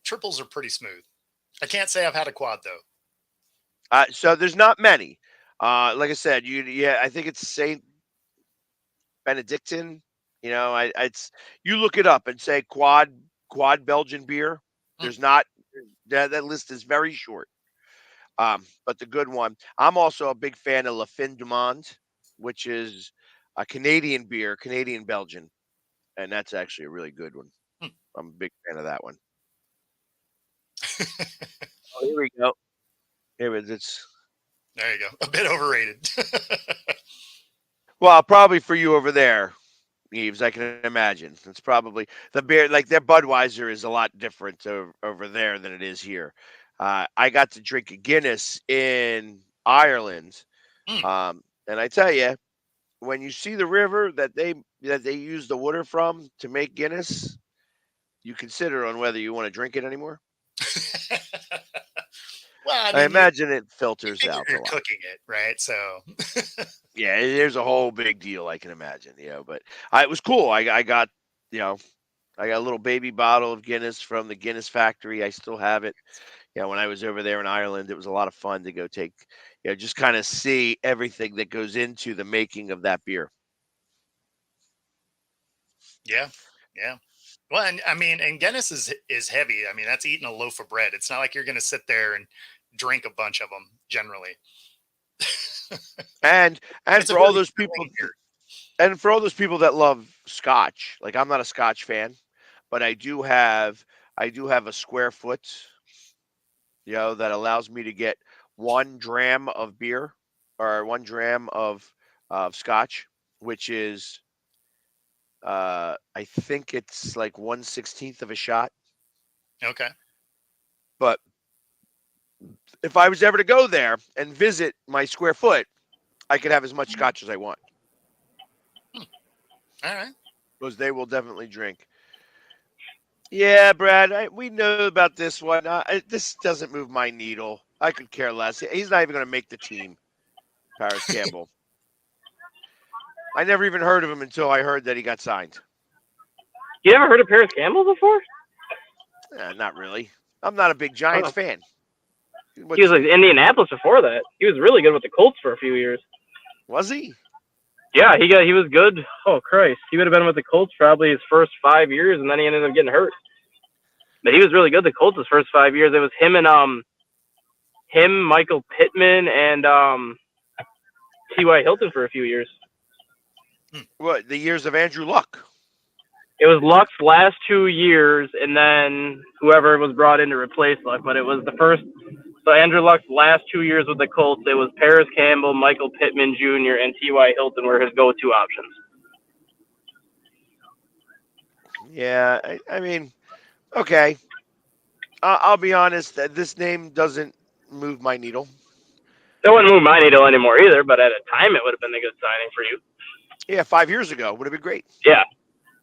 Triples are pretty smooth. I can't say I've had a quad though. So there's not many. Like I said, I think it's Saint Benedictine. It's you look it up and say quad Belgian beer. There's not that list is very short. But the good one. I'm also a big fan of La Fin du Monde, which is a Canadian beer, Canadian Belgian, and that's actually a really good one. I'm a big fan of that one. Oh, here we go. Here it is. There you go. A bit overrated. Well, probably for you over there, Eves, I can imagine. It's probably the beer, like their Budweiser is a lot different over there than it is here. I got to drink a Guinness in Ireland, and I tell you, when you see the river that they use the water from to make Guinness, you consider on whether you want to drink it anymore. Well, I imagine it filters out a you're lot. cooking it, right? So yeah, there's a whole big deal. I can imagine, but it was cool. I got, I got a little baby bottle of Guinness from the Guinness factory. I still have it. When I was over there in Ireland, it was a lot of fun to go take, just kind of see everything that goes into the making of that beer. Yeah. Well, and Guinness is heavy. I mean, that's eating a loaf of bread. It's not like you're going to sit there and drink a bunch of them generally. and for all those people, that love Scotch, like I'm not a Scotch fan, but I do have a square foot, that allows me to get 1 dram of beer or 1 dram of Scotch, which is I think it's like 1/16 of a shot. Okay. But if I was ever to go there and visit my square foot, I could have as much Scotch as I want. All right. Because they will definitely drink. Yeah, Brad, we know about this one. This doesn't move my needle. I could care less. He's not even going to make the team, Paris Campbell. I never even heard of him until I heard that he got signed. You ever heard of Paris Campbell before? Not really. I'm not a big Giants fan. He was in Indianapolis before that. He was really good with the Colts for a few years. Was he? Yeah, he was good. Oh, Christ. He would have been with the Colts probably his first 5 years, and then he ended up getting hurt. But he was really good. The Colts his first 5 years. It was him, Michael Pittman, and T.Y. Hilton for a few years. What, the years of Andrew Luck? It was Luck's last 2 years, and then whoever was brought in to replace Luck. But it was the first. So Andrew Luck's last 2 years with the Colts, it was Paris Campbell, Michael Pittman Jr., and T.Y. Hilton were his go-to options. Yeah, I mean, okay. I'll be honest. This name doesn't move my needle. It wouldn't move my needle anymore either, but at a time it would have been a good signing for you. Yeah, 5 years ago would have been great. Yeah.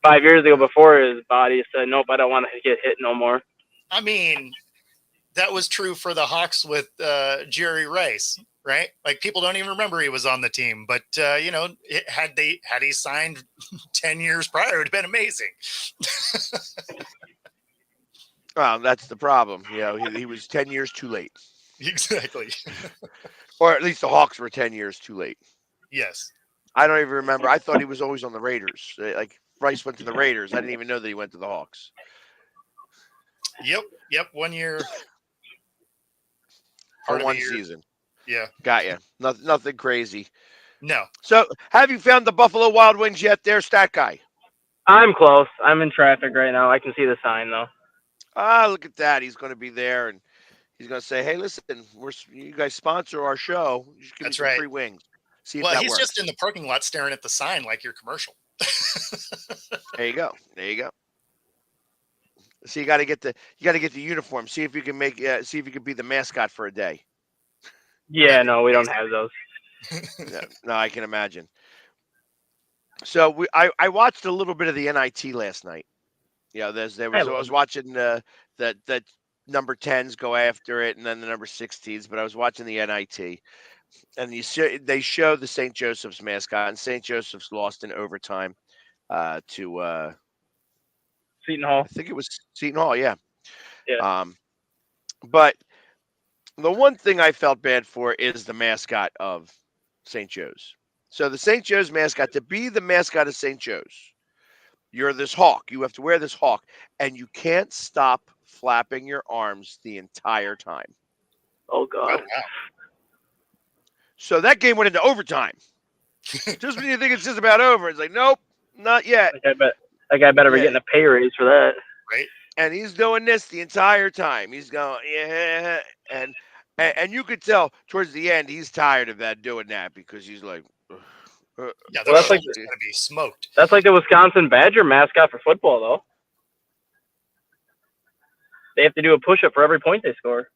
5 years ago, before his body said, nope, I don't want to get hit no more. I mean, that was true for the Hawks with Jerry Rice, right? Like, people don't even remember he was on the team, but had he signed 10 years prior, it would have been amazing. Well, that's the problem. He was 10 years too late. Exactly. Or at least the Hawks were 10 years too late. Yes. I don't even remember. I thought he was always on the Raiders. Like, Rice went to the Raiders. I didn't even know that he went to the Hawks. Yep. 1 year. For one season. Yeah. Got you. Nothing crazy. No. So, have you found the Buffalo Wild Wings yet there, stat guy? I'm close. I'm in traffic right now. I can see the sign, though. Look at that. He's going to be there, and he's going to say, hey, listen, you guys sponsor our show. You should give me some free wings. See if that he's works. just in the parking lot staring at the sign like your commercial. There you go. So you got to get the uniform. See if you can see if you can be the mascot for a day. Yeah, no, we don't have those. No, I can imagine. So I watched a little bit of the NIT last night. I was watching the number 10s go after it, and then the number 16s. But I was watching the NIT, and they show the St. Joseph's mascot, and St. Joseph's lost in overtime to Seton Hall. I think it was Seton Hall. Yeah. Yeah. But the one thing I felt bad for is the mascot of St. Joe's. So the St. Joe's mascot, to be the mascot of St. Joe's, you're this hawk. You have to wear this hawk, and you can't stop flapping your arms the entire time. Oh, God. So that game went into overtime. Just when you think it's just about over, it's like, nope, not yet. That guy better be getting a pay raise for that. Right. And he's doing this the entire time. He's going, yeah. And you could tell towards the end, he's tired of doing that because he's like, yeah, that's like going to be smoked. That's like the Wisconsin Badger mascot for football, though. They have to do a push-up for every point they score.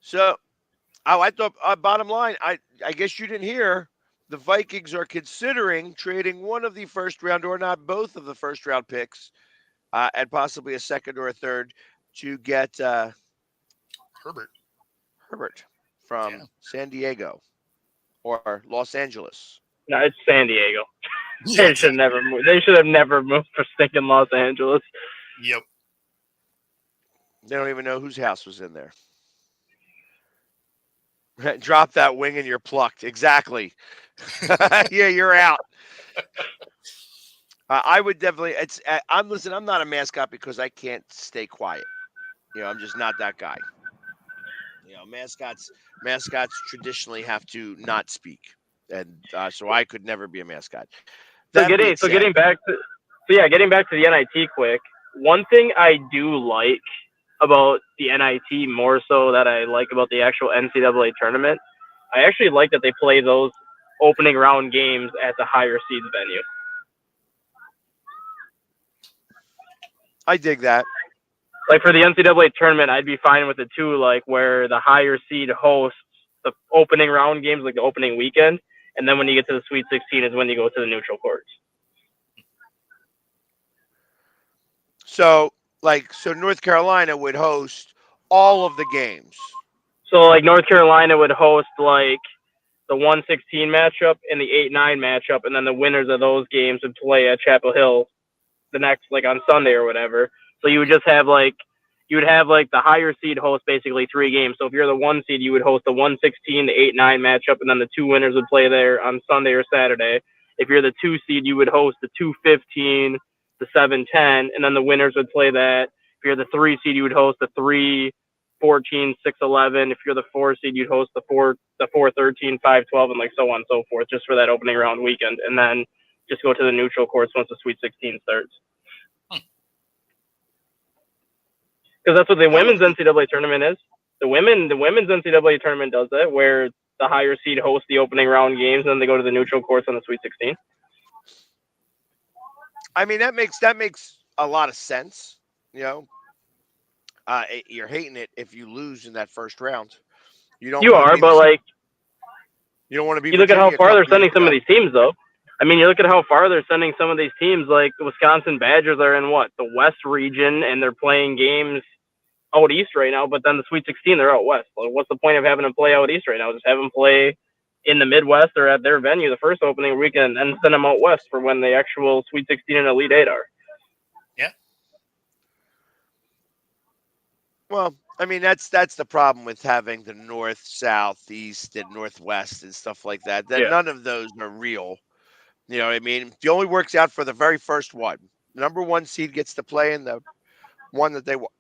So, I thought, bottom line, I guess you didn't hear, the Vikings are considering trading one of the first round, or not both of the first round picks, and possibly a second or a third to get Herbert from San Diego or Los Angeles. No, it's San Diego. They should never move. They should have never moved for stinking Los Angeles. Yep. They don't even know whose house was in there. Drop that wing and you're plucked. Exactly. Yeah, you're out. I would definitely. I'm not a mascot because I can't stay quiet. I'm just not that guy. Mascots traditionally have to not speak, and so I could never be a mascot. Getting back to the NIT quick. One thing I do like about the NIT more so that I like about the actual NCAA tournament, I actually like that they play those opening round games at the higher seeds venue. I dig that. Like for the NCAA tournament, I'd be fine with it too, like where the higher seed hosts the opening round games, like the opening weekend, and then when you get to the Sweet 16 is when you go to the neutral courts. So North Carolina would host all of the games. So like North Carolina would host like the 1-16 matchup and the 8-9 matchup, and then the winners of those games would play at Chapel Hill the next, like on Sunday or whatever. So you would just have the higher seed host basically 3 games. So if you're the 1 seed, you would host the 1-16, the 8-9 matchup, and then the 2 winners would play there on Sunday or Saturday. If you're the 2 seed, you would host the 2-15, the 7-10, and then the winners would play that. If you're the 3 seed, you would host the 3-14, 6-11. If you're the 4 seed, you'd host the 4-13, 5-12, and like so on and so forth, just for that opening round weekend. And then just go to the neutral courts once the Sweet 16 starts. Because that's what the women's NCAA tournament is. The women's NCAA tournament does that, where the higher seed hosts the opening round games, and then they go to the neutral courts on the Sweet 16. I mean, that makes a lot of sense. You know, you're hating it if you lose in that first round. You don't You want to are, be the but like you don't want to be you look at how Virginia a far they're couple years sending some of ago. these teams, though. I mean, you look at how far they're sending some of these teams. Like the Wisconsin Badgers are in what, the West region, and they're playing games out east right now. But then the Sweet 16, they're out west. Like, what's the point of having them play out east right now? Just have them play in the Midwest or at their venue the first opening weekend, and send them out west for when the actual Sweet 16 and Elite Eight are. Yeah. Well, I mean, that's the problem with having the north, south, east, and northwest and stuff like that. That Yeah. none of those are real. You know what I mean? It only works out for the very first one. The number one seed gets to play in the one that they want,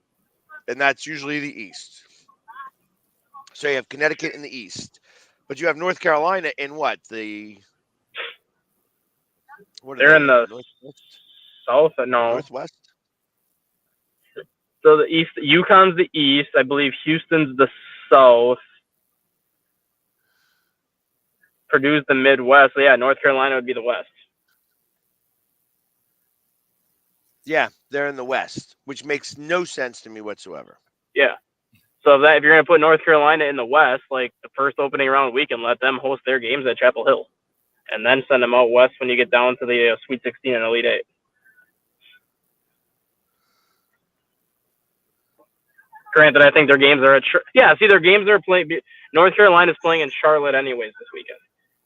and that's usually the East. So you have Connecticut in the East, but you have North Carolina in what what are They're they in in the Northwest? South. No. Northwest? So the East, UConn's the East. I believe Houston's the South. Purdue's the Midwest. So yeah, North Carolina would be the West. Yeah, they're in the West, which makes no sense to me whatsoever. Yeah. So if you're going to put North Carolina in the West, like the first opening round weekend, let them host their games at Chapel Hill, and then send them out west when you get down to the Sweet 16 and Elite Eight. Granted, I think their games are their games are playing. North Carolina's playing in Charlotte anyways this weekend.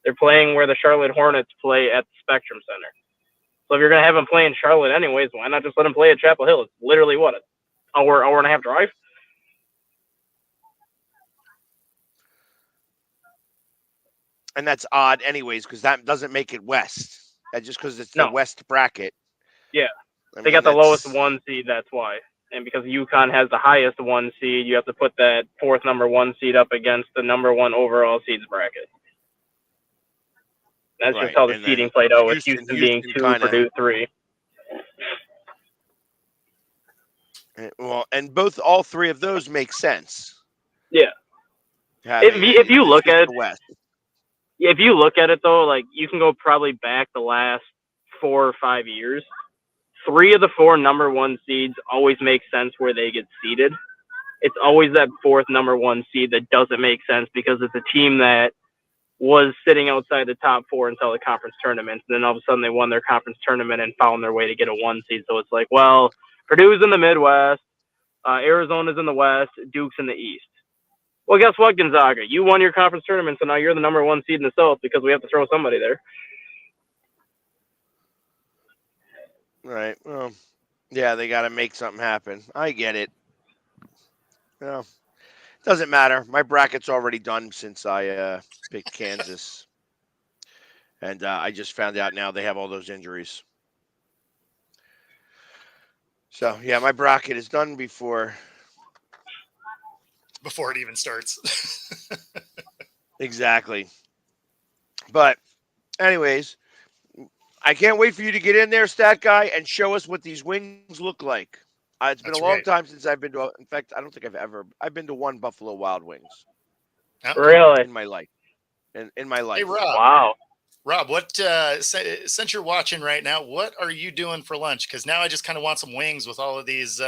They're playing where the Charlotte Hornets play at the Spectrum Center. So if you're going to have them play in Charlotte anyways, why not just let them play at Chapel Hill? It's literally what, an hour and a half drive? And that's odd, anyways, because that doesn't make it West. Just because it's the No. West bracket. Yeah. I They mean, got the lowest one seed, that's why. And because UConn has the highest one seed, you have to put that fourth number one seed up against the number one overall seeds bracket. That's right. just how the And seeding then played out, with Houston being 2, kinda, Purdue 3. well, and all three of those make sense. Yeah. If you look at it, West. if you look at it though, like you can go probably back the last 4 or 5 years. 3 of the 4 number one seeds always make sense where they get seeded. It's always that fourth number one seed that doesn't make sense because it's a team that was sitting outside the top 4 until the conference tournaments. And then all of a sudden they won their conference tournament and found their way to get a 1 seed. So it's like, well, Purdue's in the Midwest, Arizona's in the West, Duke's in the East. Well, guess what, Gonzaga? You won your conference tournament, so now you're the number 1 seed in the South because we have to throw somebody there. Right. Well, yeah, they got to make something happen. I get it. Well, doesn't matter. My bracket's already done since I picked Kansas. And I just found out now they have all those injuries. So, yeah, my bracket is done before it even starts. Exactly. But, anyways, I can't wait for you to get in there, Stat Guy, and show us what these wings look like. It's been a long time since I've been to. In fact, I don't think I've been to one Buffalo Wild Wings. Really? In my life. In my life. Hey, Rob. Wow. Rob, what since you're watching right now, what are you doing for lunch? Because now I just kind of want some wings with all of these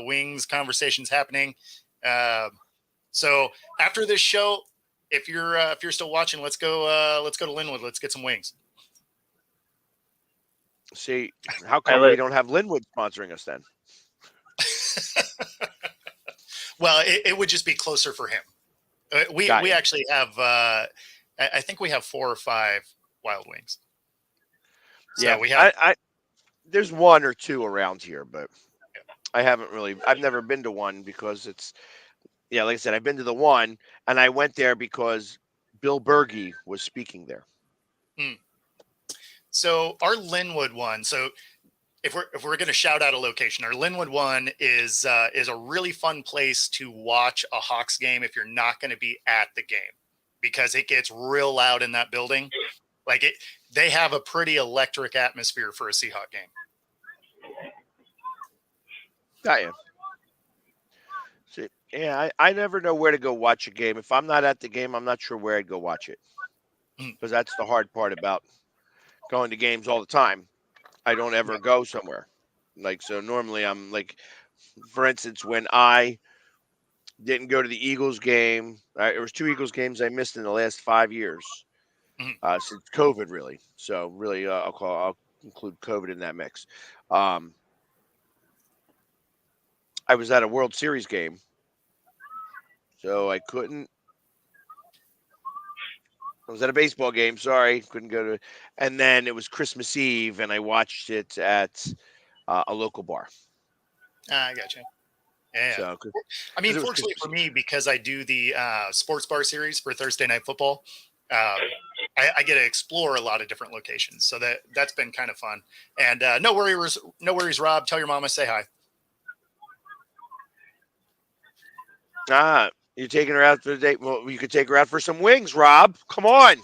wings conversations happening. So after this show, if you're still watching, let's go to Linwood. Let's get some wings. See, how come we don't have Linwood sponsoring us then? Well, it would just be closer for him. We actually have, I think we have 4 or 5 Wild Wings. So yeah, we have. There's 1 or 2 around here, but I've never been to one because like I said, I've been to the one, and I went there because Bill Berge was speaking there. So our Linwood one. So if we're going to shout out a location, our Linwood one is a really fun place to watch a Hawks game if you're not going to be at the game, because it gets real loud in that building. Like they have a pretty electric atmosphere for a Seahawk game. Got you. See, yeah, I never know where to go watch a game. If I'm not at the game, I'm not sure where I'd go watch it, because that's the hard part about going to games all the time. I don't ever go somewhere. Like, so normally I'm like, for instance, when I didn't go to the Eagles game, there was 2 Eagles games I missed in the last 5 years Mhm. since COVID, really. So really, I'll include COVID in that mix. Um, I was at a World Series game, so I couldn't. I was at a baseball game. Sorry, couldn't go to. And then it was Christmas Eve, and I watched it at a local bar. I gotcha. Yeah. So, I mean, it was fortunately Christmas for Eve. me, because I do the sports bar series for Thursday Night Football, I get to explore a lot of different locations. So that's been kind of fun. And no worries, Rob. Tell your mama, say hi. You're taking her out for the date. Well, you could take her out for some wings, Rob. Come on.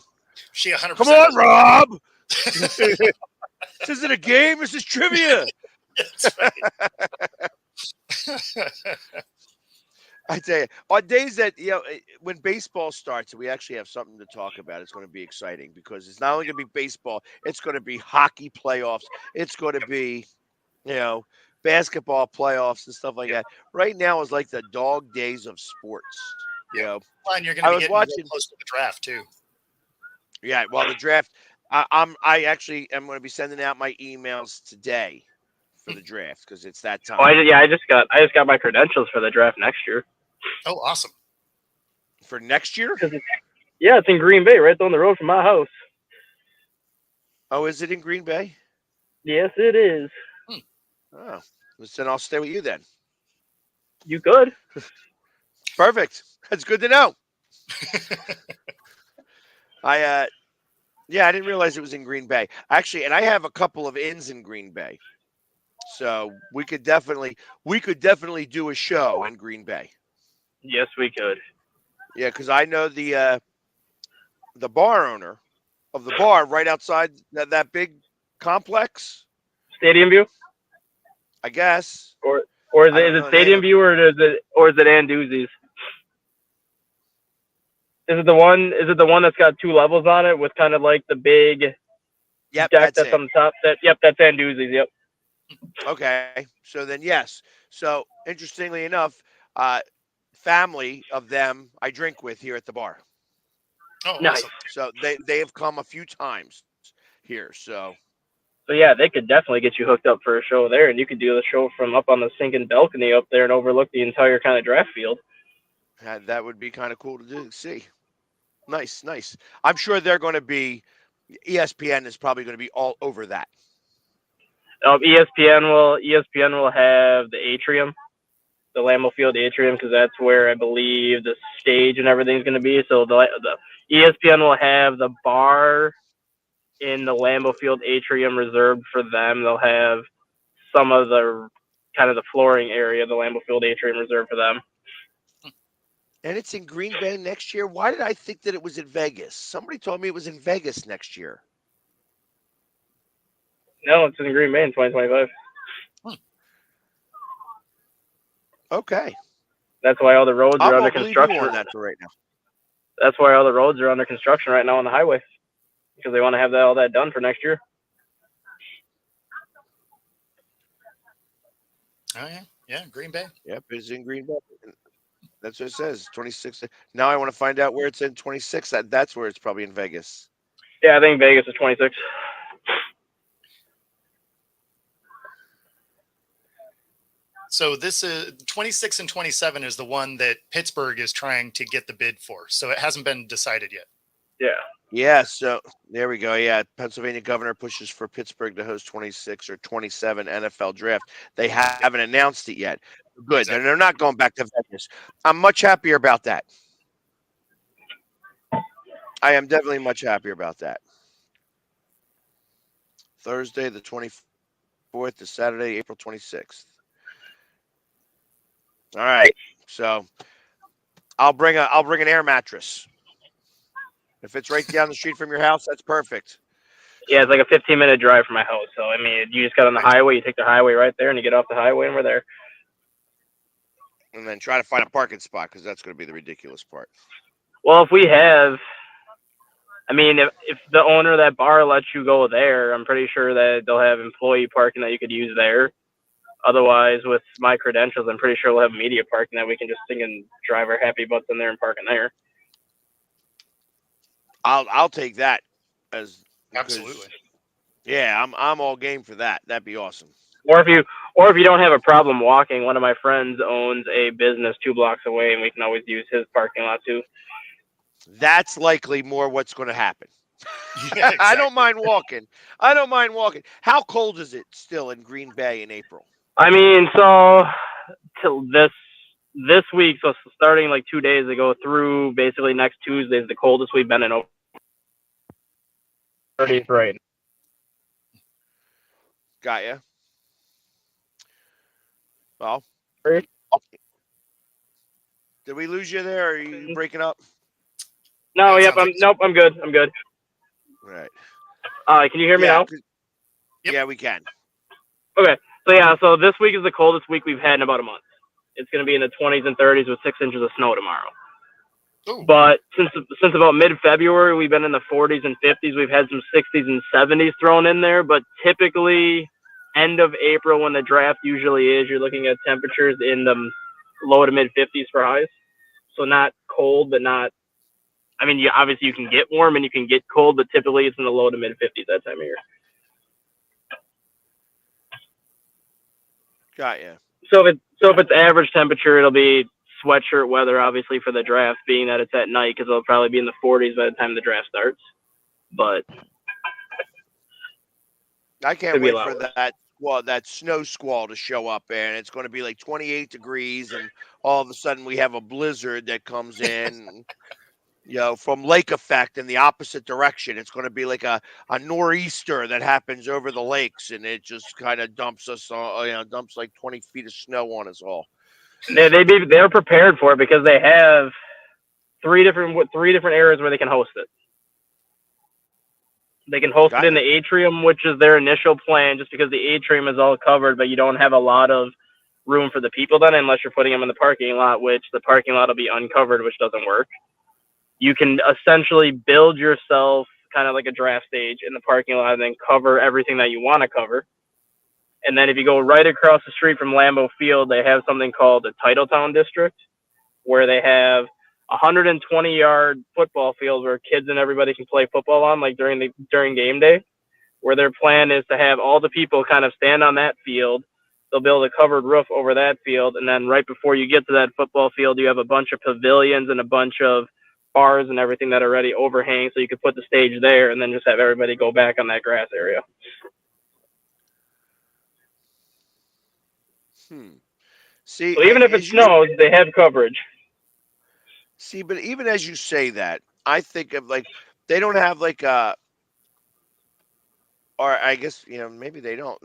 She 100%. Come on, Rob. This isn't a game. This is trivia. That's right. I tell you, on days that, when baseball starts, we actually have something to talk about. It's going to be exciting because it's not only going to be baseball, it's going to be hockey playoffs. It's going to be, basketball playoffs and stuff like that. Right now is like the dog days of sports. Fine, you're going I to be was getting real watching. close to the draft too. Yeah, well, the draft. I actually am going to be sending out my emails today for the draft because it's that time. Oh, I just got my credentials for the draft next year. Oh, awesome! For next year? It's in Green Bay, right down the road from my house. Oh, is it in Green Bay? Yes, it is. Oh, then I'll stay with you then. You could. Perfect. That's good to know. I didn't realize it was in Green Bay. Actually, and I have a couple of inns in Green Bay. So we could definitely do a show in Green Bay. Yes, we could. Yeah, because I know the bar owner of the bar right outside that big complex. Stadium View? I guess. Or is it Stadium View or is it Anduzzi's? Is it the one that's got 2 levels on it with kind of like the big deck that's on the top? That's Anduzzi's. Yep. Okay. So then, yes. So interestingly enough, family of them I drink with here at the bar. Oh, nice. Awesome. So they have come a few times here. So yeah, they could definitely get you hooked up for a show there, and you could do the show from up on the sinking balcony up there and overlook the entire kind of draft field. that would be kind of cool to see. Nice. I'm sure they're going to be. ESPN is probably going to be all over that. ESPN will have the atrium, the Lambeau Field atrium, because that's where I believe the stage and everything's going to be. So the ESPN will have the bar in the Lambeau Field atrium reserved for them. They'll have some of the kind of the flooring area of the Lambeau Field atrium reserved for them. And it's in Green Bay next year. Why did I think that it was in Vegas? Somebody told me it was in Vegas next year. No, it's in Green Bay in 2025. Okay. That's why all the roads are under construction. On that right now. That's why all the roads are under construction right now on the highway, because they want to have all that done for next year. Oh yeah, Green Bay. Yep, it's in Green Bay. That's what it says. 26. Now I want to find out where it's in 26. That's where it's probably in Vegas. Yeah, I think Vegas is 26. So this is 26 and 27 is the one that Pittsburgh is trying to get the bid for. So it hasn't been decided yet. Yeah. Yeah, so there we go. Yeah, Pennsylvania governor pushes for Pittsburgh to host 26 or 27 NFL draft. They haven't announced it yet. Good. Exactly. They're not going back to Vegas. I'm much happier about that. I am definitely much happier about that. Thursday, the 24th to Saturday, April 26th. All right. So I'll bring an air mattress. If it's right down the street from your house, that's perfect. Yeah, it's like a 15-minute drive from my house. So, I mean, you just got on the highway, you take the highway right there, and you get off the highway, and we're there. And then try to find a parking spot, because that's going to be the ridiculous part. Well, if we have I mean, if the owner of that bar lets you go there, I'm pretty sure that they'll have employee parking that you could use there. Otherwise, with my credentials, I'm pretty sure we'll have media parking that we can just sing and drive our happy butts in there and park in there. I'll take that as Absolutely. Yeah, I'm all game for that. That'd be awesome. Or if you don't have a problem walking, one of my friends owns a business 2 blocks away, and we can always use his parking lot too. That's likely more what's going to happen. Yeah, exactly. I don't mind walking. How cold is it still in Green Bay in April? I mean, so till this week, so starting like 2 days ago through basically next Tuesday is the coldest we've been in over 30th right. Got ya. Well, did we lose you there? Or are you breaking up? No, yep, I'm good. I'm good. Right. Can you hear me now? Yep. Yeah, we can. Okay. So this week is the coldest week we've had in about a month. It's going to be in the 20s and 30s with 6 inches of snow tomorrow. Ooh. But since about mid-February, we've been in the 40s and 50s. We've had some 60s and 70s thrown in there, but typically end of April when the draft usually is, you're looking at temperatures in the low to mid-50s for highs. So not cold, but not. I mean, obviously you can get warm and you can get cold, but typically it's in the low to mid-50s that time of year. Got ya. So if it's average temperature, it'll be sweatshirt weather, obviously, for the draft, being that it's at night, because it'll probably be in the 40s by the time the draft starts. But I can't wait for that snow squall to show up, and it's going to be like 28 degrees, and all of a sudden we have a blizzard that comes in, from lake effect in the opposite direction. It's going to be like a nor'easter that happens over the lakes, and it just kind of dumps dumps like 20 feet of snow on us all. They're prepared for it because they have three different areas where they can host it. They can host it in the atrium, which is their initial plan, just because the atrium is all covered, but you don't have a lot of room for the people then, unless you're putting them in the parking lot, which the parking lot will be uncovered, which doesn't work. You can essentially build yourself kind of like a draft stage in the parking lot and then cover everything that you want to cover. And then if you go right across the street from Lambeau Field, they have something called the Titletown District, where they have 120-yard football field where kids and everybody can play football on, like during game day, where their plan is to have all the people kind of stand on that field. They'll build a covered roof over that field, and then right before you get to that football field, you have a bunch of pavilions and a bunch of bars and everything that already overhang, so you could put the stage there and then just have everybody go back on that grass area. See, so even if it snows, they have coverage. See, but even as you say that, I think of they don't have or I guess, maybe they don't.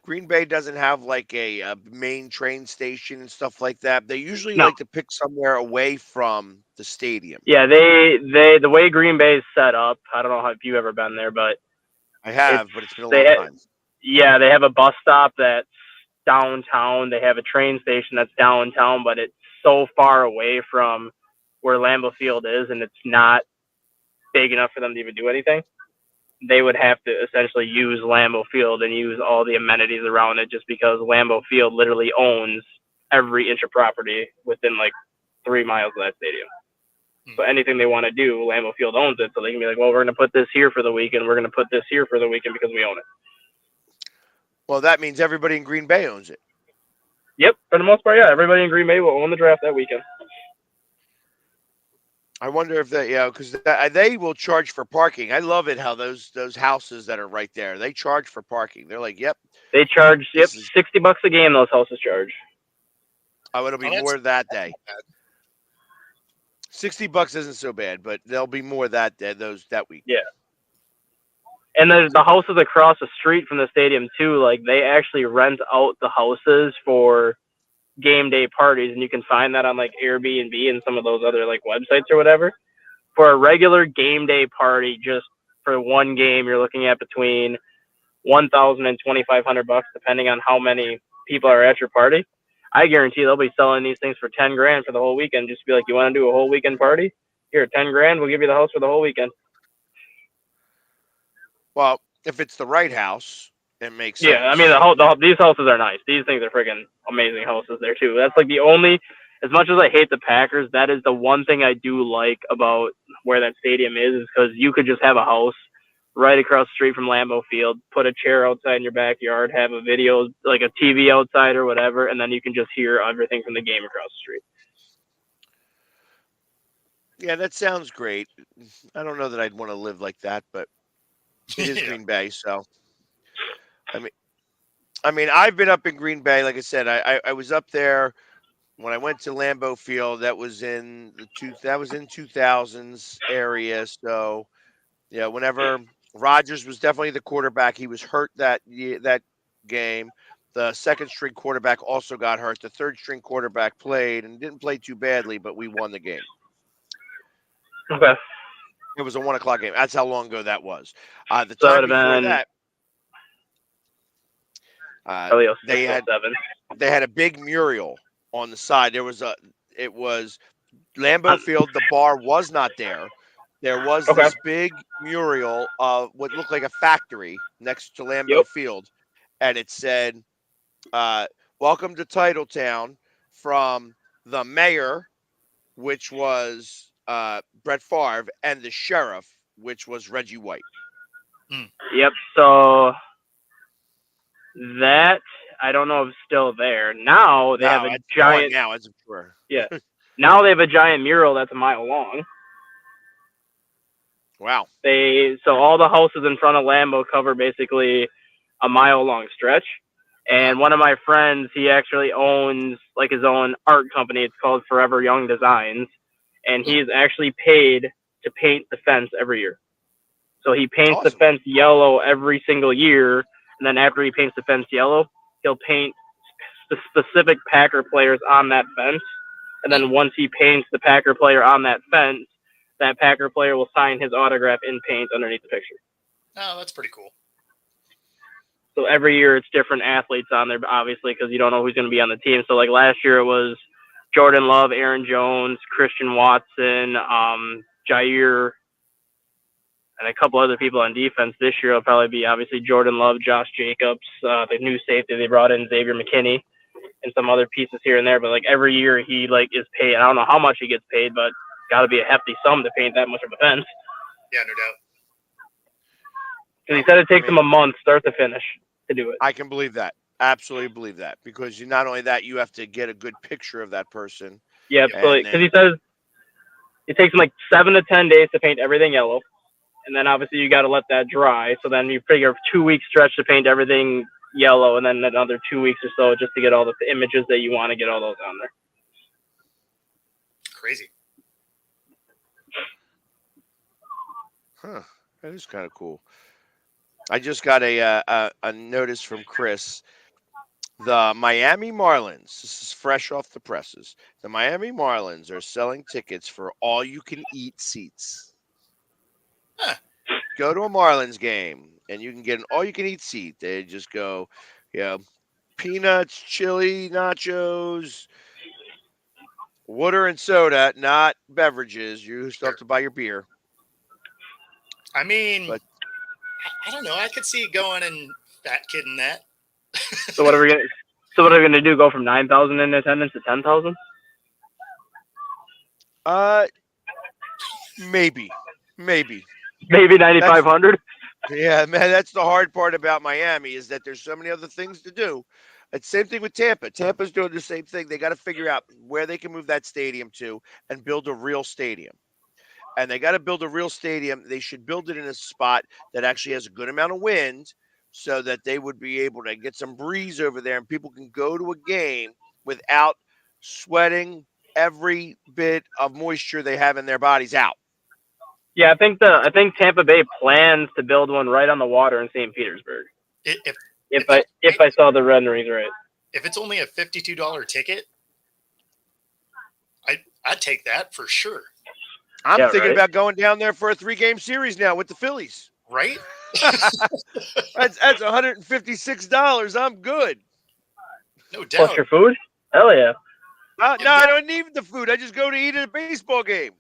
Green Bay doesn't have a main train station and stuff like that. They usually like to pick somewhere away from the stadium. Yeah, the way Green Bay is set up, I don't know if you've ever been there, but I have, but it's been a long time. Yeah, they have a bus stop that's downtown. They have a train station that's downtown, but it's so far away from where Lambeau Field is, and it's not big enough for them to even do anything. They would have to essentially use Lambeau Field and use all the amenities around it, just because Lambeau Field literally owns every inch of property within 3 miles of that stadium. So anything they want to do, Lambeau Field owns it, so they can be like, well, we're going to put this here for the weekend, we're going to put this here for the weekend because we own it. Well, that means everybody in Green Bay owns it. Yep, for the most part, yeah. Everybody in Green Bay will own the draft that weekend. I wonder if because they will charge for parking. I love it how those houses that are right there, they charge for parking. They're like, yep. They charge, $60 a game. Those houses charge. Oh, it'll be more that day. $60 isn't so bad, but there'll be more that week. Yeah. And the houses across the street from the stadium too. They actually rent out the houses for game day parties, and you can find that on Airbnb and some of those other websites or whatever. For a regular game day party, just for one game, you're looking at between $1,000 and $2,500, depending on how many people are at your party. I guarantee they'll be selling these things for $10,000 for the whole weekend. Just be like, you want to do a whole weekend party? Here, $10,000, we'll give you the house for the whole weekend. Well, if it's the right house, it makes sense. Yeah, I mean these houses are nice. These things are freaking amazing houses there too. That's like the only. As much as I hate the Packers, that is the one thing I do like about where that stadium is because you could just have a house right across the street from Lambeau Field, put a chair outside in your backyard, have a video, like a TV outside or whatever, and then you can just hear everything from the game across the street. Yeah, that sounds great. I don't know that I'd want to live like that, but it is Green Bay, so I mean, I've been up in Green Bay. Like I said, I was up there when I went to Lambeau Field. That was in 2000s area. So yeah, whenever Rodgers was definitely the quarterback, he was hurt that game. The second string quarterback also got hurt. The third string quarterback played and didn't play too badly, but we won the game. Okay. It was a 1:00 game. That's how long ago that was. The So time it before been, that, they had a big mural on the side. It was Lambeau Field. The bar was not there. There was this big mural of what looked like a factory next to Lambeau Field, and it said, "Welcome to Titletown," from the mayor, which was Brett Favre, and the sheriff, which was Reggie White. Yep. So that I don't know if it's still there. Now they have a giant. Now, as it were. Yeah. Now they have a giant mural that's a mile long. Wow. So all the houses in front of Lambeau cover basically a mile long stretch. And one of my friends, he actually owns like his own art company. It's called Forever Young Designs, and he's actually paid to paint the fence every year. So he paints the fence yellow every single year, and then after he paints the fence yellow, he'll paint the specific Packer players on that fence. And then once he paints the Packer player on that fence, that Packer player will sign his autograph in paint underneath the picture. Oh, that's pretty cool. So every year it's different athletes on there, obviously, because you don't know who's going to be on the team. So like last year it was Jordan Love, Aaron Jones, Christian Watson, Jair, and a couple other people on defense. This year it'll probably be obviously Jordan Love, Josh Jacobs, the new safety they brought in, Xavier McKinney, and some other pieces here and there. But like every year he like is paid. I don't know how much he gets paid, but got to be a hefty sum to paint that much of a fence. Yeah, no doubt. Because he said it takes him a month, start to finish, to do it. I can believe that. Absolutely believe that. Because you not only that, you have to get a good picture of that person. Yeah, absolutely. Because he says it takes him like 7 to 10 days to paint everything yellow. And then obviously you got to let that dry. So then you figure a 2-week stretch to paint everything yellow, and then another 2 weeks or so just to get all the images that you want to get all those on there. Crazy. Huh. That is kind of cool. I just got a notice from Chris. The Miami Marlins, this is fresh off the presses. The Miami Marlins are selling tickets for all-you-can-eat seats. Huh. Go to a Marlins game, and you can get an all-you-can-eat seat. They just go, peanuts, chili, nachos, water and soda, not beverages. You still have to buy your beer. I mean, I don't know. I could see going and fat kidding that. So what are we gonna do? Go from 9,000 in attendance to 10,000? Maybe 9,500. Yeah, man, that's the hard part about Miami is that there's so many other things to do. It's same thing with Tampa. Tampa's doing the same thing. They got to figure out where they can move that stadium to and build a real stadium. And they got to build a real stadium. They should build it in a spot that actually has a good amount of wind so that they would be able to get some breeze over there and people can go to a game without sweating every bit of moisture they have in their bodies out. Yeah, I think Tampa Bay plans to build one right on the water in St. Petersburg. If I saw the renderings right. If it's only a $52 ticket, I'd take that for sure. I'm thinking about going down there for a 3-game series now with the Phillies. Right? That's $156. I'm good. No doubt. Plus your food? Hell yeah. No, I don't need the food. I just go to eat at a baseball game.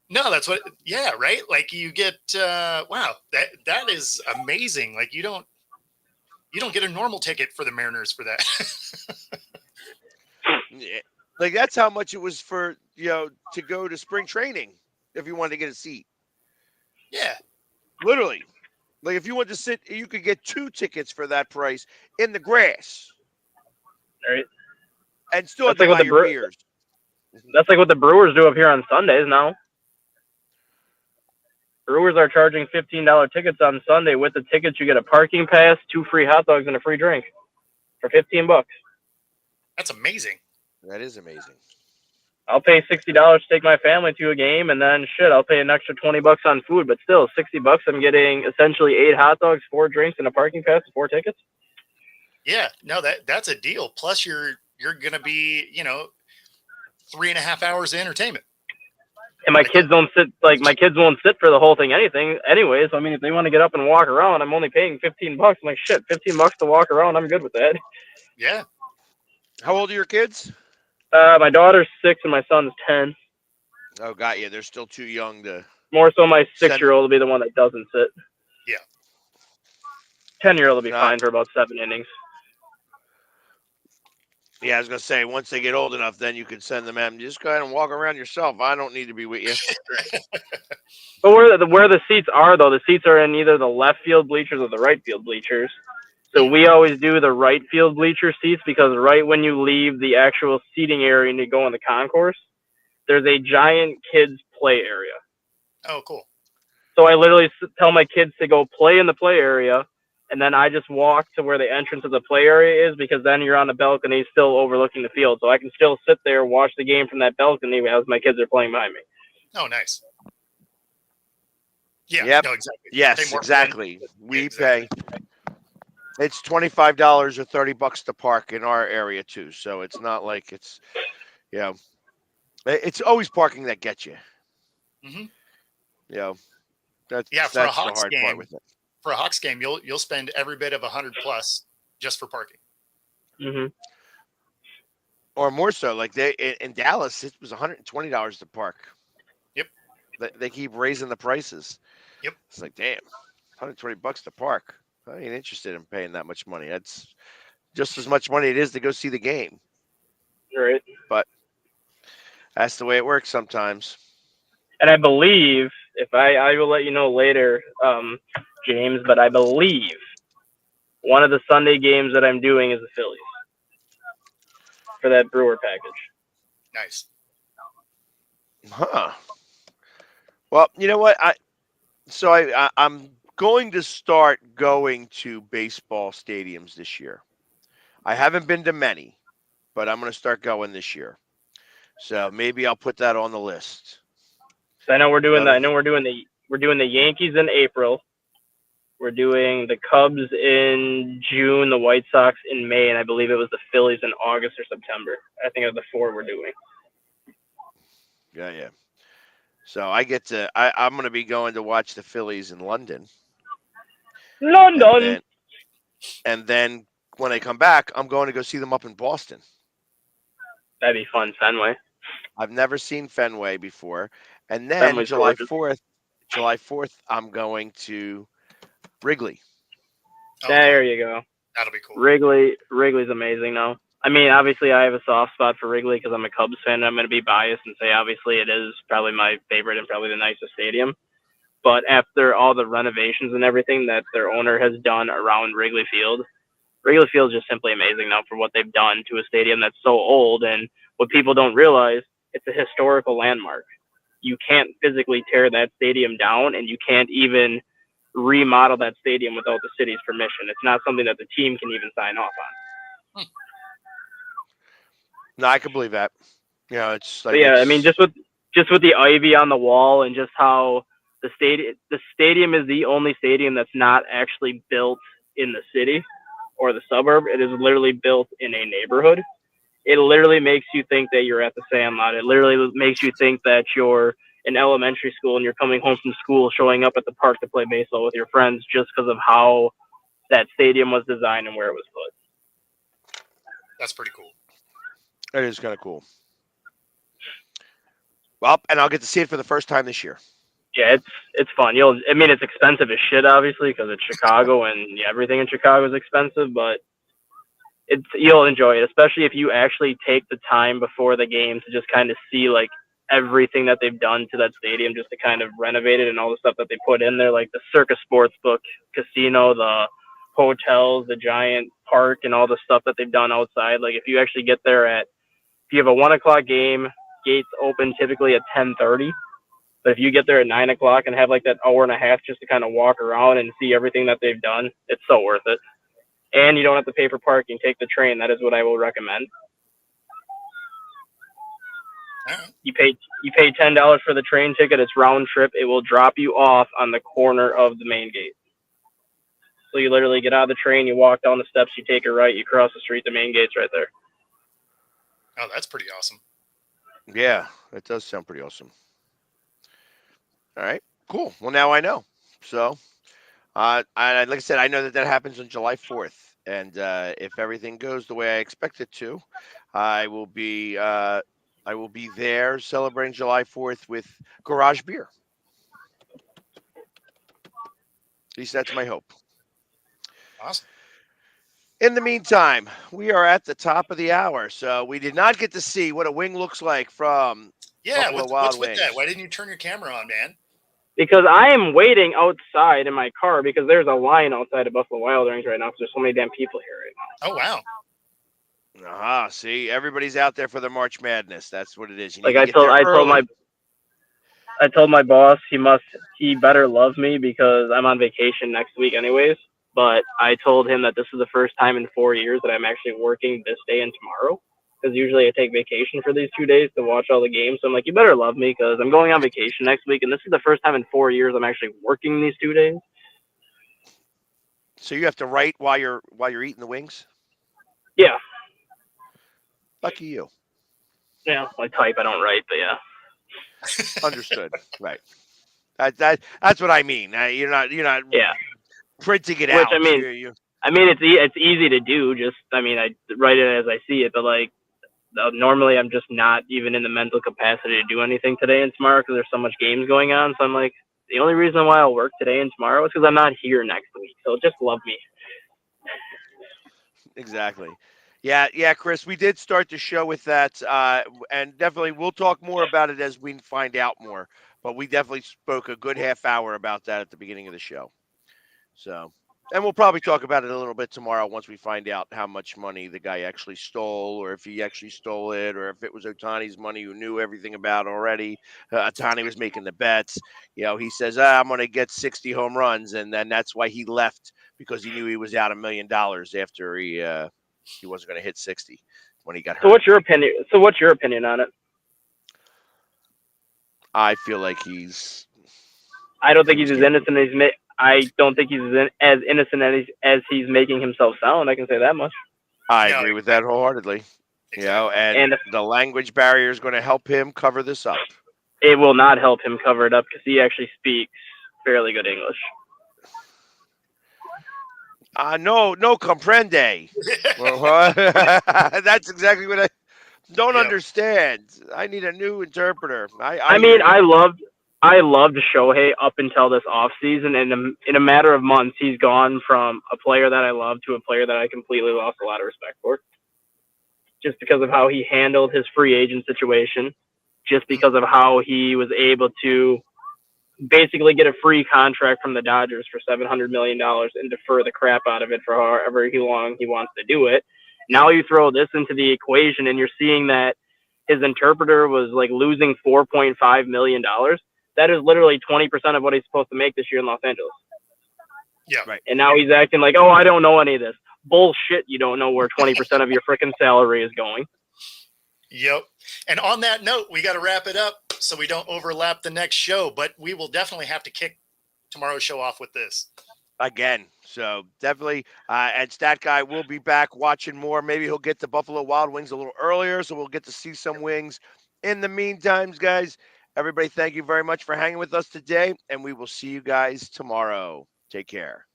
No, that's what. Yeah, right. Like you get. Wow, that is amazing. Like you don't get a normal ticket for the Mariners for that. Yeah. Like that's how much it was for to go to spring training if you wanted to get a seat. Yeah. Literally. Like if you wanted to sit, you could get 2 tickets for that price in the grass. Right. And still have to buy your beers. That's like what the Brewers do up here on Sundays now. Brewers are charging $15 tickets on Sunday. With the tickets, you get a parking pass, 2 free hot dogs, and a free drink for $15. That's amazing. That is amazing. I'll pay $60 to take my family to a game, and then I'll pay an extra $20 on food. But still, $60, I'm getting essentially 8 hot dogs, 4 drinks, and a parking pass, 4 tickets. Yeah, no, that's a deal. Plus, you're gonna be 3.5 hours of entertainment. And my kids don't sit my kids won't sit for the whole thing anyways. I mean, if they want to get up and walk around, I'm only paying $15. I'm like, shit, $15 to walk around, I'm good with that. Yeah. How old are your kids? My daughter's 6 and my son's 10. Oh, got you. They're still too young to. More so, my 6-year-old will be the one that doesn't sit. Yeah. 10-year-old will be fine for about 7 innings. Yeah, I was gonna say once they get old enough, then you can send them out. Just go ahead and walk around yourself. I don't need to be with you. But where the seats are, though, the seats are in either the left field bleachers or the right field bleachers. So we always do the right field bleacher seats because right when you leave the actual seating area and you go in the concourse, there's a giant kids play area. Oh, cool. So I literally tell my kids to go play in the play area, and then I just walk to where the entrance of the play area is because then you're on the balcony still overlooking the field. So I can still sit there, watch the game from that balcony as my kids are playing behind me. Oh, nice. Yeah, yep. No, exactly. Yes, exactly. We pay. It's $25 or $30 to park in our area too. So it's not like it's, it's always parking that gets you. Mm-hmm. That's for a the Hawks hard game, part with it. For a Hawks game, you'll spend every bit of $100+ just for parking. Mm-hmm. Or more so, like in Dallas, it was $120 to park. Yep. They keep raising the prices. Yep. It's like, damn, $120 to park. I ain't interested in paying that much money. That's just as much money it is to go see the game. Right. But that's the way it works sometimes. And I believe, if I will let you know later, James, but I believe one of the Sunday games that I'm doing is the Phillies for that Brewer package. Nice. Huh. Well, you know what? I'm going to start going to baseball stadiums this year. I haven't been to many, but I'm going to start going this year. So maybe I'll put that on the list. So I know we're doing we're doing the Yankees in April. We're doing the Cubs in June, the White Sox in May, and I believe it was the Phillies in August or September. I think of the 4 we're doing. Yeah. So I get to I'm going to be going to watch the Phillies in London. London. And then when I come back, I'm going to go see them up in Boston. That'd be fun, Fenway. I've never seen Fenway before. And then Fenway's July gorgeous. 4th, I'm going to Wrigley. There you go. That'll be cool. Wrigley's amazing now. I mean, obviously I have a soft spot for Wrigley because I'm a Cubs fan. And I'm going to be biased and say obviously it is probably my favorite and probably the nicest stadium. But after all the renovations and everything that their owner has done around Wrigley Field is just simply amazing now for what they've done to a stadium that's so old. And what people don't realize, it's a historical landmark. You can't physically tear that stadium down, and you can't even remodel that stadium without the city's permission. It's not something that the team can even sign off on. No, I can believe that. It's like I mean, just with the ivy on the wall and just how the stadium is the only stadium that's not actually built in the city or the suburb. It is literally built in a neighborhood. It literally makes you think that you're at the Sandlot. It literally makes you think that you're in elementary school and you're coming home from school, showing up at the park to play baseball with your friends just because of how that stadium was designed and where it was put. That's pretty cool. It is kind of cool. Well, and I'll get to see it for the first time this year. Yeah, it's fun. It's expensive as shit, obviously, because it's Chicago and everything in Chicago is expensive, but you'll enjoy it, especially if you actually take the time before the game to just kind of see like everything that they've done to that stadium, just to kind of renovate it and all the stuff that they put in there, like the Circus Sportsbook Casino, the hotels, the giant park, and all the stuff that they've done outside. Like if you actually get there if you have a 1 o'clock game, gates open typically at 10:30. But if you get there at 9 o'clock and have like that hour and a half just to kind of walk around and see everything that they've done, it's so worth it. And you don't have to pay for parking. Take the train. That is what I will recommend. You pay $10 for the train ticket. It's round trip. It will drop you off on the corner of the main gate. So you literally get out of the train, you walk down the steps, you take a right, you cross the street, the main gate's right there. Oh, that's pretty awesome. Yeah, that does sound pretty awesome. All right, cool. Well, now I know. So, like I said, I know that happens on July 4th, and if everything goes the way I expect it to, I will be there celebrating July 4th with Garage Beer. At least that's my hope. Awesome. In the meantime, we are at the top of the hour, so we did not get to see what a wing looks like from Buffalo Wild what's Wings. with that? Why didn't you turn your camera on, man? Because I am waiting outside in my car because there's a line outside of Buffalo Wild Wings right now because there's so many damn people here right now. Oh, wow. Aha, see, everybody's out there for their March Madness. That's what it is. Like I told my boss he better love me because I'm on vacation next week anyways. But I told him that this is the first time in 4 years that I'm actually working this day and tomorrow. Because usually I take vacation for these 2 days to watch all the games. So I'm like, you better love me because I'm going on vacation next week. And this is the first time in 4 years I'm actually working these 2 days. So you have to write while you're eating the wings? Yeah. Lucky you. Yeah, I type, I don't write, but yeah. Understood. Right. That's what I mean. You're not yeah. printing it Which, out. I mean, it's easy to do. I write it as I see it, but like normally I'm just not even in the mental capacity to do anything today and tomorrow because there's so much games going on. So I'm like, the only reason why I'll work today and tomorrow is because I'm not here next week. So just love me. Exactly. Yeah, Chris, we did start the show with that, and definitely we'll talk more about it as we find out more. But we definitely spoke a good half hour about that at the beginning of the show. So, and we'll probably talk about it a little bit tomorrow once we find out how much money the guy actually stole, or if he actually stole it, or if it was Ohtani's money who knew everything about already. Ohtani was making the bets. He says, I'm going to get 60 home runs, and then that's why he left, because he knew he was out $1 million after he wasn't going to hit 60 when he got hurt. So what's your opinion on it? I feel like he's. I don't think he's as innocent as I don't think he's as innocent as he's making himself sound. I can say that much. I agree with that wholeheartedly. And the language barrier is going to help him cover this up. It will not help him cover it up because he actually speaks fairly good English. No comprende. That's exactly what I don't understand. I need a new interpreter. I loved Shohei up until this offseason, and in a matter of months, he's gone from a player that I love to a player that I completely lost a lot of respect for. Just because of how he handled his free agent situation, just because of how he was able to basically get a free contract from the Dodgers for $700 million and defer the crap out of it for however long he wants to do it. Now you throw this into the equation and you're seeing that his interpreter was like losing $4.5 million. That is literally 20% of what he's supposed to make this year in Los Angeles. Yeah. Right. And now he's acting like, oh, I don't know any of this. Bullshit. You don't know where 20% of your freaking salary is going. Yep. And on that note, we got to wrap it up so we don't overlap the next show, but we will definitely have to kick tomorrow's show off with this. Again. So definitely, and Stat Guy will be back watching more. Maybe he'll get the Buffalo Wild Wings a little earlier, so we'll get to see some wings. In the meantime, guys, everybody, thank you very much for hanging with us today, and we will see you guys tomorrow. Take care.